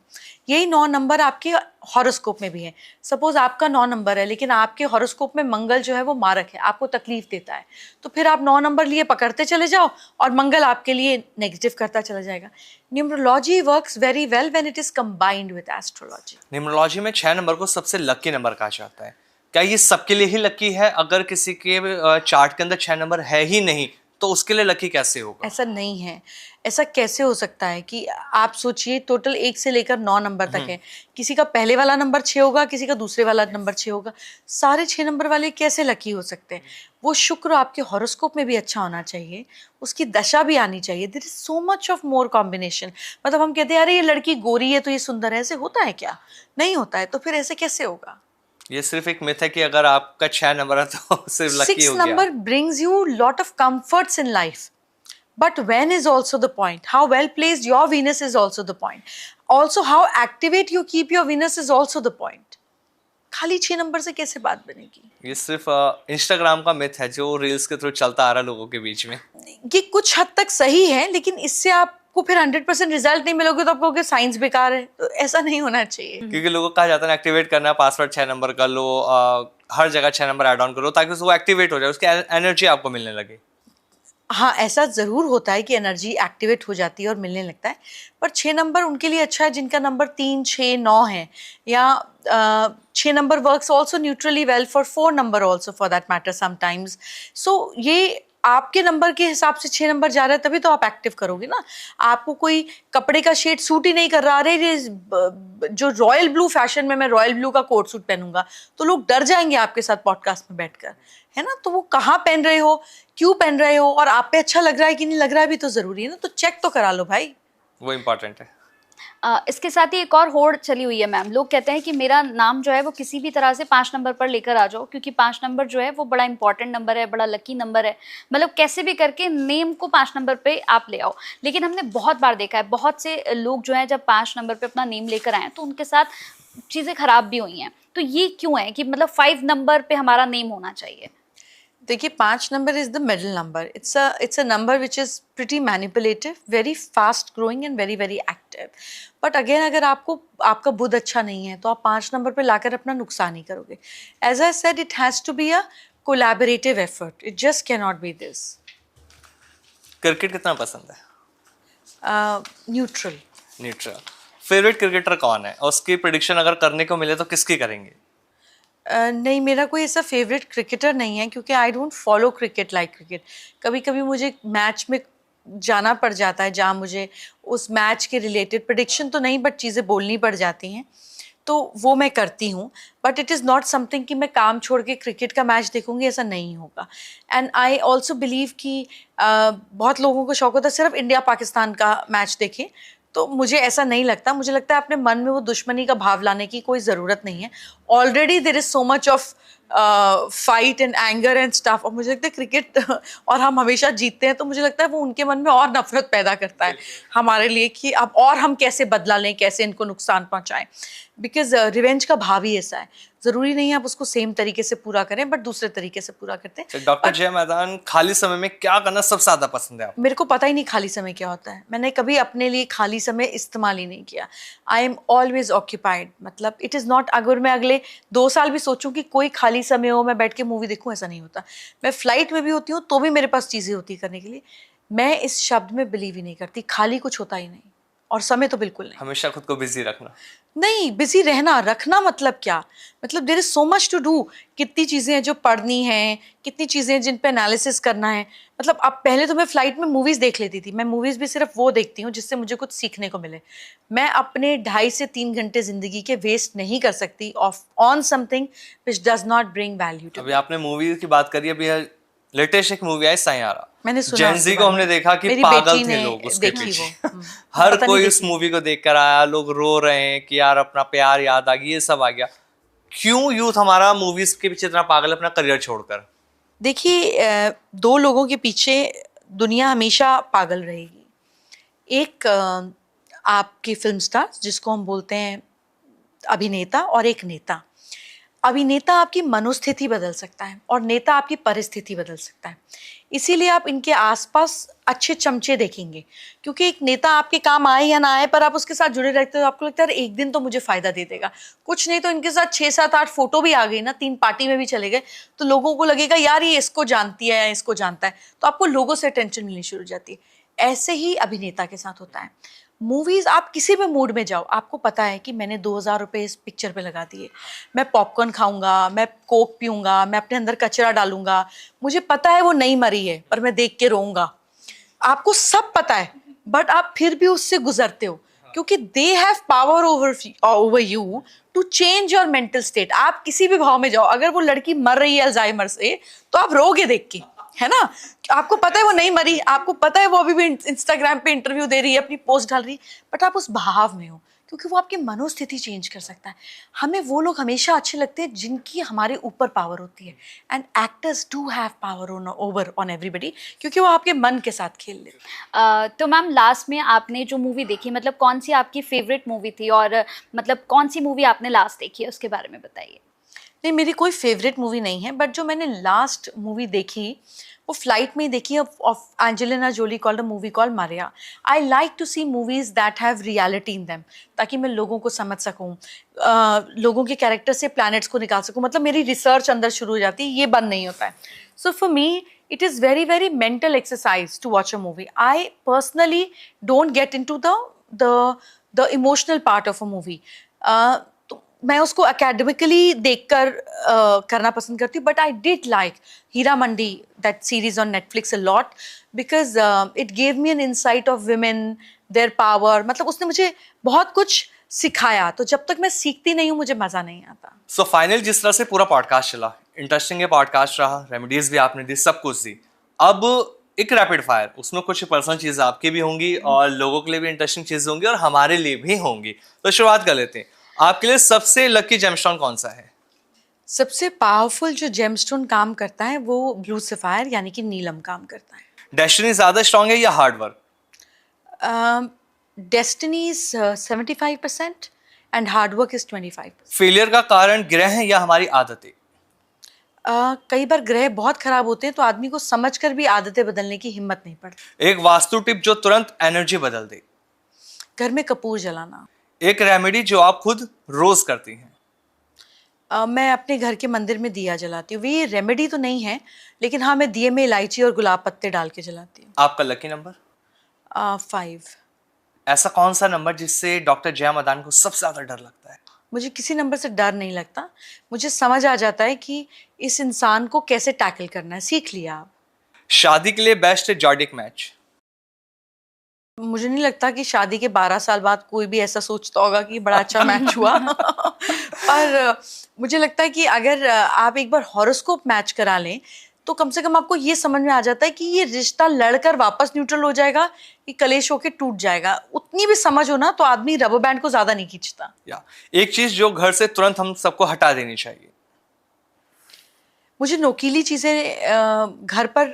यही 9 नंबर आपके हॉरोस्कोप में भी है। सपोज आपका 9 नंबर है, लेकिन आपके हॉरोस्कोप में मंगल जो है वो मारक है, आपको तकलीफ देता है, तो फिर आप 9 नंबर लिए पकड़ते चले जाओ और मंगल आपके लिए नेगेटिव करता चला जाएगा। Numerology works very well when it is combined with astrology. Numerology में 6 नंबर को सबसे लकी नंबर कहा जाता है। क्या ये सबके लिए ही लकी है? अगर किसी के चार्ट के अंदर 6 नंबर है ही नहीं तो उसके लिए लकी कैसे होगा? ऐसा नहीं है। ऐसा कैसे हो सकता है कि आप सोचिए, टोटल 1 से लेकर 9 नंबर तक है। किसी का पहले वाला नंबर 6 होगा, किसी का दूसरे वाला नंबर 6 होगा। सारे 6 नंबर वाले कैसे लकी हो सकते हैं? वो शुक्र आपके हॉरोस्कोप में भी अच्छा होना चाहिए, उसकी दशा भी आनी चाहिए। There is so much of more combination. मतलब हम कहते हैं अरे ये लड़की गोरी है तो ये सुंदर है, ऐसे होता है क्या? नहीं होता है। तो फिर ऐसे कैसे होगा? ये सिर्फ एक मिथ है कि अगर आपका 6 नंबर है तो सिर्फ लकी 6 हो गया। number brings you lot of comforts in life, but when is also the point. How well placed your Venus is also the point. Also how activate you keep your Venus is also the point. खाली 6 number से कैसे बात बनेगी? ये सिर्फ Instagram का myth है जो रील्स के थ्रू चलता आ रहा है लोगों के बीच में। ये कुछ हद तक सही है, लेकिन इससे आपको फिर 100% रिजल्ट नहीं मिलोगे तो आप कहोगे साइंस बेकार है। तो ऐसा नहीं होना चाहिए। क्योंकि लोगों को कहा जाता है एक्टिवेट करना है, पासवर्ड 6 नंबर कर लो, हर जगह 6 नंबर ऐड ऑन करो ताकि वो एक्टिवेट हो जाए, उसकी एनर्जी आपको मिलने लगे। हाँ, ऐसा ज़रूर होता है कि एनर्जी एक्टिवेट हो जाती है और मिलने लगता है, पर 6 नंबर उनके लिए अच्छा है जिनका नंबर 3, 6, 9 है। या 6 number works also neutrally well for 4 number also for that matter sometimes. So ये आपके नंबर के हिसाब से 6 नंबर जा रहा है तभी तो आप एक्टिव करोगे ना। आपको कोई कपड़े का शेड सूट ही नहीं कर रहा, अरे ये जो रॉयल ब्लू फैशन में मैं रॉयल ब्लू का कोट सूट पहनूंगा, तो लोग डर जाएंगे आपके साथ पॉडकास्ट में बैठकर, है ना। तो वो कहाँ पहन रहे हो, क्यों पहन रहे हो और आप पे अच्छा लग रहा है कि नहीं लग रहा है भी तो जरूरी है ना। तो चेक तो करा लो भाई, वो इम्पोर्टेंट है। इसके साथ ही एक और होड़ चली हुई है मैम। लोग कहते हैं कि मेरा नाम जो है वो किसी भी तरह से 5 नंबर पर लेकर आ जाओ, क्योंकि 5 नंबर जो है वो बड़ा इंपॉर्टेंट नंबर है, बड़ा लकी नंबर है। मतलब कैसे भी करके नेम को 5 नंबर पे आप ले आओ। लेकिन हमने बहुत बार देखा है, बहुत से लोग जो है जब 5 नंबर पे अपना नेम लेकर आए तो उनके साथ चीज़ें खराब भी हुई हैं। तो ये क्यों है कि मतलब 5 नंबर पे हमारा नेम होना चाहिए? देखिए 5 number is the middle number. It's a number which is pretty manipulative, very fast growing and very very active. But again अगर आपका बुध अच्छा नहीं है तो आप 5 नंबर पे लाकर अपना नुकसान ही करोगे. As I said, it has to be a collaborative effort. It just can not be this. Cricket कितना पसंद है? न्यूट्रल. न्यूट्रल. फेवरेट क्रिकेटर कौन है और उसकी प्रिडिक्शन अगर करने को मिले तो किसकी करेंगे? नहीं, मेरा कोई ऐसा फेवरेट क्रिकेटर नहीं है, क्योंकि I don't follow cricket like cricket. कभी कभी मुझे मैच में जाना पड़ जाता है जहाँ मुझे उस मैच के रिलेटेड प्रेडिक्शन तो नहीं बट चीज़ें बोलनी पड़ जाती हैं, तो वो मैं करती हूँ. But it is not something कि मैं काम छोड़ के क्रिकेट का मैच देखूंगी, ऐसा नहीं होगा. एंड आई ऑल्सो बिलीव कि बहुत लोगों को शौक होता है सिर्फ इंडिया पाकिस्तान का मैच देखें, तो मुझे ऐसा नहीं लगता. मुझे लगता है अपने मन में वो दुश्मनी का भाव लाने की कोई ज़रूरत नहीं है. Already there is so much of fight and anger and stuff. और मुझे लगता है क्रिकेट और हम हमेशा जीतते हैं, तो मुझे लगता है वो उनके मन में और नफरत पैदा करता है हमारे लिए कि अब और हम कैसे बदला लें, कैसे इनको नुकसान पहुंचाएं. बिकॉज रिवेंज का भाव ही ऐसा है. ज़रूरी नहीं है आप उसको सेम तरीके से पूरा करें, बट दूसरे तरीके से पूरा करते हैं. डॉक्टर जय मैदान, खाली समय में क्या करना सबसे ज्यादा पसंद है आपको? मेरे को पता ही नहीं खाली समय क्या होता है. मैंने कभी अपने लिए खाली समय इस्तेमाल ही नहीं किया. I am always occupied. मतलब इट इज़ नॉट, अगर मैं अगले 2 साल भी सोचूं कि कोई खाली समय हो, मैं बैठ के मूवी देखूं, ऐसा नहीं होता. मैं फ्लाइट में भी होती हूँ तो भी मेरे पास चीज़ें होती करने के लिए. मैं इस शब्द में बिलीव ही नहीं करती. खाली कुछ होता ही नहीं, और समय तो बिल्कुल नहीं. हमेशा खुद को बिजी रखना. नहीं, बिजी रखना मतलब क्या? मतलब there is so much to do. कितनी चीज़ें हैं जो पढ़नी हैं, कितनी चीज़ें हैं जिन पे एनालिसिस करना है. मतलब अब पहले तो मैं फ्लाइट में मूवीज़ देख लेती थी. मैं मूवीज़ भी सिर्फ वो देखती हूँ जिससे मुझे कुछ सीखने को मिले. मैं अपने 2.5 से 3 घंटे ज़िंदगी के वेस्ट नहीं कर सकती on something which does not bring value to. अभी आपने मूवी की बात करी, अभी लेटेस्ट एक मूवी आई सैयारा. मैंने सुना जेंजी को हमने देखा कि मेरी पागल बेटी थे ने लोग उसके देखी पीछे. वो. हर पता नहीं कोई उस देखी. मूवी को देखकर आया, लोग रो रहे हैं कि यार अपना प्यार याद आ गया, ये सब आ गया. क्यों यूथ हमारा मूवीज के पीछे इतना पागल है अपना करियर छोड़कर? देखिए 2 लोगों के पीछे दुनिया हमेशा पागल रहेगी. एक आपके फिल्म स्टार जिसको हम बोलते हैं अभिनेता, और एक नेता. अभिनेता आपकी मनोस्थिति बदल सकता है और नेता आपकी परिस्थिति बदल सकता है. इसीलिए आप इनके आसपास अच्छे चमचे देखेंगे, क्योंकि एक नेता आपके काम आए या ना आए पर आप उसके साथ जुड़े रहते हो. आपको लगता है एक दिन तो मुझे फायदा दे देगा. कुछ नहीं तो इनके साथ 6, 7, 8 फोटो भी आ गई ना, 3 पार्टी में भी चले गए, तो लोगों को लगेगा यार ये इसको जानती है या इसको जानता है, तो आपको लोगों से टेंशन मिलनी शुरू हो जाती है. ऐसे ही अभिनेता के साथ होता है. मूवीज, आप किसी भी मूड में जाओ, आपको पता है कि मैंने 2,000 रुपये इस पिक्चर पे लगा दिए, मैं पॉपकॉर्न खाऊंगा, मैं कोक पीऊंगा, मैं अपने अंदर कचरा डालूंगा, मुझे पता है वो नहीं मरी है पर मैं देख के रोऊंगा. आपको सब पता है, बट आप फिर भी उससे गुजरते हो, क्योंकि they have power over you to change your mental state. आप किसी भी भाव में जाओ, अगर वो लड़की मर रही है अल्जाइमर से तो आप रोगे देख के, है ना. आपको पता है वो नहीं मरी, आपको पता है वो अभी भी इंस्टाग्राम पे इंटरव्यू दे रही है, अपनी पोस्ट डाल रही है, बट आप उस भाव में हो, क्योंकि वो आपकी मनोस्थिति चेंज कर सकता है. हमें वो लोग हमेशा अच्छे लगते हैं जिनकी हमारे ऊपर पावर होती है. And actors do have power over on everybody, क्योंकि वो आपके मन के साथ खेल लेते हैं. तो मैम लास्ट में आपने जो मूवी देखी, मतलब कौन सी आपकी फेवरेट मूवी थी, और मतलब कौन सी मूवी आपने लास्ट देखी है उसके बारे में बताइए. नहीं, मेरी कोई फेवरेट मूवी नहीं है, बट जो मैंने लास्ट मूवी देखी वो फ्लाइट में ही देखी, of Angelina Jolie, called a movie called Maria. I like to see movies that have reality in them, ताकि मैं लोगों को समझ सकूं, लोगों के कैरेक्टर से प्लैनेट्स को निकाल सकूं. मतलब मेरी रिसर्च अंदर शुरू हो जाती है, ये बंद नहीं होता है. So for me it is very very mental exercise to watch a movie. I personally don't get in to the emotional part of a movie. मैं उसको एकेडमिकली देखकर करना पसंद करती हूँ. But I did like Heera Mandi, that series on Netflix, a lot, because it gave me an insight of women, their power. मतलब उसने मुझे बहुत कुछ सिखाया. तो जब तक मैं सीखती नहीं हूँ मुझे मज़ा नहीं आता. सो फाइनल, जिस तरह से पूरा पॉडकास्ट चला, इंटरेस्टिंग है पॉडकास्ट रहा, रेमेडीज भी आपने दी, सब कुछ दी. अब एक रैपिड फायर, उसमें कुछ पर्सनल चीजें आपकी भी होंगी और लोगों के लिए भी इंटरेस्टिंग चीजें होंगी और हमारे लिए भी होंगी। तो शुरुआत कर लेते हैं। आपके लिए सबसे लकी जेमस्टोन कौन सा है? सबसे पावरफुल जो जेमस्टोन काम करता है वो ब्लू सफायर यानी कि नीलम काम करता है। डेस्टिनी ज्यादा स्ट्रांग है या hard work? Destiny is 75% and hard work is 25%। Failure का कारण ग्रह है या हमारी आदतें? कई बार ग्रह बहुत खराब होते हैं तो आदमी को समझकर भी आदतें बदलने की हिम्मत नहीं पड़ती। एक वास्तु टिप जो तुरंत एनर्जी बदल दे? घर में कपूर जलाना। एक रेमेडी जो आप खुद रोज करती हैं? मैं अपने घर के मंदिर में दिया जलाती हूँ। ये रेमेडी तो नहीं है, लेकिन हाँ, मैं दिए में इलायची और गुलाब पत्ते डाल के जलाती हूँ। आपका लकी नंबर? 5। ऐसा कौन सा नंबर जिससे डॉक्टर जया मदान को सबसे ज्यादा डर लगता है? मुझे किसी नंबर से डर नहीं लगता। मुझे समझ आ जाता है कि इस इंसान को कैसे टैकल करना है। सीख लिया आप। शादी के लिए बेस्ट जॉर्डिक मैच? मुझे नहीं लगता कि शादी के 12 साल बाद कोई भी ऐसा सोचता होगा कि बड़ा अच्छा मैच हुआ। पर मुझे लगता है कि अगर आप एक बार हॉरोस्कोप मैच करा लें तो कम से कम आपको ये समझ में आ जाता है कि ये रिश्ता लड़कर वापस न्यूट्रल हो जाएगा कि कलेश होके टूट जाएगा। उतनी भी समझ हो ना तो आदमी रबर बैंड को ज्यादा नहीं खींचता। या एक चीज जो घर से तुरंत हम सबको हटा देनी चाहिए? मुझे नोकीली चीज़ें घर पर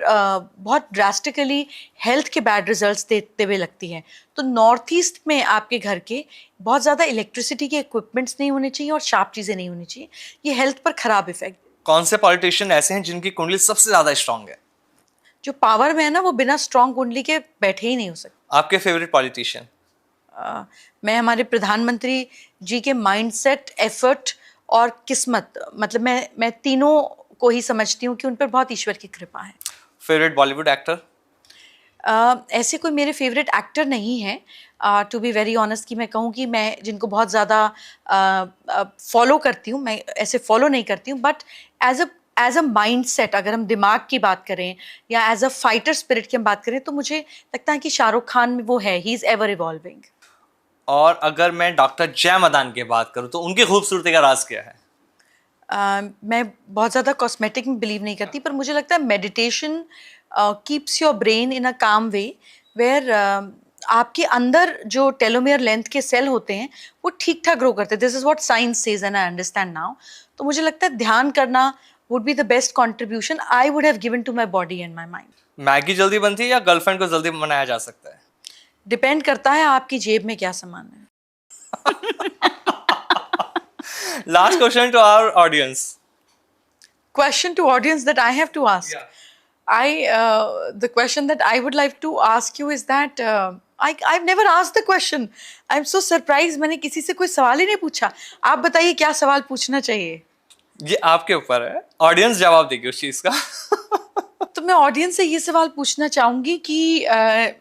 बहुत ड्रास्टिकली हेल्थ के बैड रिजल्ट्स देते हुए लगती हैं। तो नॉर्थ ईस्ट में आपके घर के बहुत ज़्यादा इलेक्ट्रिसिटी के इक्विपमेंट्स नहीं होने चाहिए और शार्प चीज़ें नहीं होनी चाहिए। ये हेल्थ पर खराब इफेक्ट। कौन से पॉलिटिशियन ऐसे हैं जिनकी कुंडली सबसे ज्यादा स्ट्रांग है? जो पावर में है ना वो बिना स्ट्रॉन्ग कुंडली के बैठे ही नहीं हो सकते। आपके फेवरेट पॉलिटिशियन? मैं हमारे प्रधानमंत्री जी के माइंडसेट, एफर्ट और किस्मत, मतलब मैं तीनों को ही समझती हूँ कि उन पर बहुत ईश्वर की कृपा है। Favourite Bollywood actor? ऐसे कोई मेरे फेवरेट एक्टर नहीं है, टू बी वेरी ऑनेस्ट, कि मैं कहूँ कि मैं जिनको बहुत ज़्यादा फॉलो करती हूँ, मैं ऐसे फॉलो नहीं करती हूँ। But as a mind set, अगर हम दिमाग की बात करें या एज अ फाइटर स्पिरिट की हम बात करें तो मुझे लगता है कि शाहरुख खान में वो है, ही इज़ एवर इवॉल्विंग। और अगर मैं डॉक्टर जया मदान की बात करूँ तो उनकी खूबसूरती का राज क्या है? मैं बहुत ज़्यादा कॉस्मेटिक में बिलीव नहीं करती, पर मुझे लगता है meditation keeps your brain in a calm way where आपके अंदर जो टेलोमियर लेंथ के सेल होते हैं वो ठीक ठाक ग्रो करते हैं। This is what science says and I understand now. तो मुझे लगता है ध्यान करना would be the best contribution I would have given to my body and my mind. Maggi जल्दी बनती है या गर्लफ्रेंड को जल्दी मनाया जा सकता है? डिपेंड करता है आपकी जेब में क्या सामान है। Last question to our audience. Question to audience that I have to ask. Yeah. The question that I would like to ask you is that I've never asked the question. I'm so surprised. मैंने किसी से कोई सवाल ही नहीं पूछा। आप बताइए क्या सवाल पूछना चाहिए। ये आपके ऊपर है, ऑडियंस जवाब देगी उस चीज का। तो मैं ऑडियंस से ये सवाल पूछना चाहूंगी कि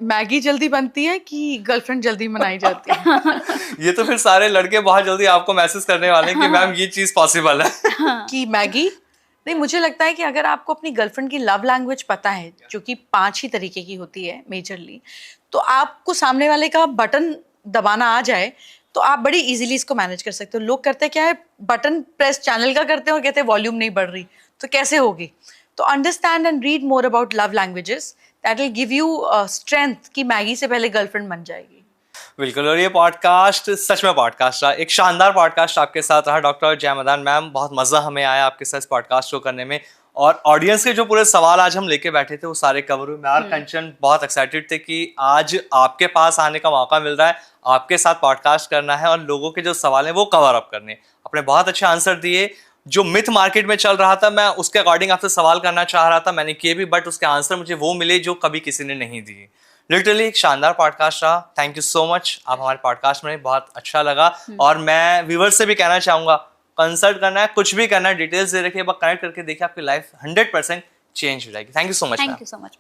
मैगी जल्दी बनती है कि गर्लफ्रेंड जल्दी मनाई जाती है? ये तो फिर सारे लड़के बहुत जल्दी आपको मैसेज करने वाले हैं कि मैम ये चीज पॉसिबल है। कि मैगी नहीं, मुझे लगता है कि अगर आपको अपनी गर्लफ्रेंड की लव लैंग्वेज पता है, जो कि 5 ही तरीके की होती है मेजरली, तो आपको सामने वाले का बटन दबाना आ जाए तो आप बड़ी इजीली इसको मैनेज कर सकते हो। लोग करते हैं क्या है, बटन प्रेस चैनल का करते हैं और कहते हैं वॉल्यूम नहीं बढ़ रही, तो कैसे होगी? तो understand and read more about love languages, that will give you strength कि मैगी से पहले गर्लफ्रेंड बन जाएगी। बिल्कुल। और ये पॉडकास्ट सच में पॉडकास्ट रहा, एक शानदार पॉडकास्ट आपके साथ रहा। डॉक्टर जया मदान मैम, बहुत मज़ा हमें आया आपके साथ इस पॉडकास्ट को करने में, और ऑडियंस के जो पूरे सवाल आज हम लेके बैठे थे वो सारे कवर हुए। मैं और कंचन बहुत एक्साइटेड थे कि आज आपके पास आने का मौका मिल रहा है, आपके साथ पॉडकास्ट करना है और लोगों के जो सवाल हैं वो कवर अप करने। आपने बहुत अच्छे आंसर दिए। जो मिथ मार्केट में चल रहा था मैं उसके अकॉर्डिंग आपसे सवाल करना चाह रहा था, मैंने किए भी, बट उसके आंसर मुझे वो मिले जो कभी किसी ने नहीं दिए। लिटरली एक शानदार पॉडकास्ट रहा। थैंक यू सो मच, आप हमारे पॉडकास्ट में बहुत अच्छा लगा। और मैं व्यूअर्स से भी कहना चाहूँगा, कंसल्ट करना है, कुछ भी करना है, डिटेल्स दे रखिए, कनेक्ट करके देखिए, आपकी लाइफ 100% चेंज हो जाएगी। Thank you so much. Thank you so much.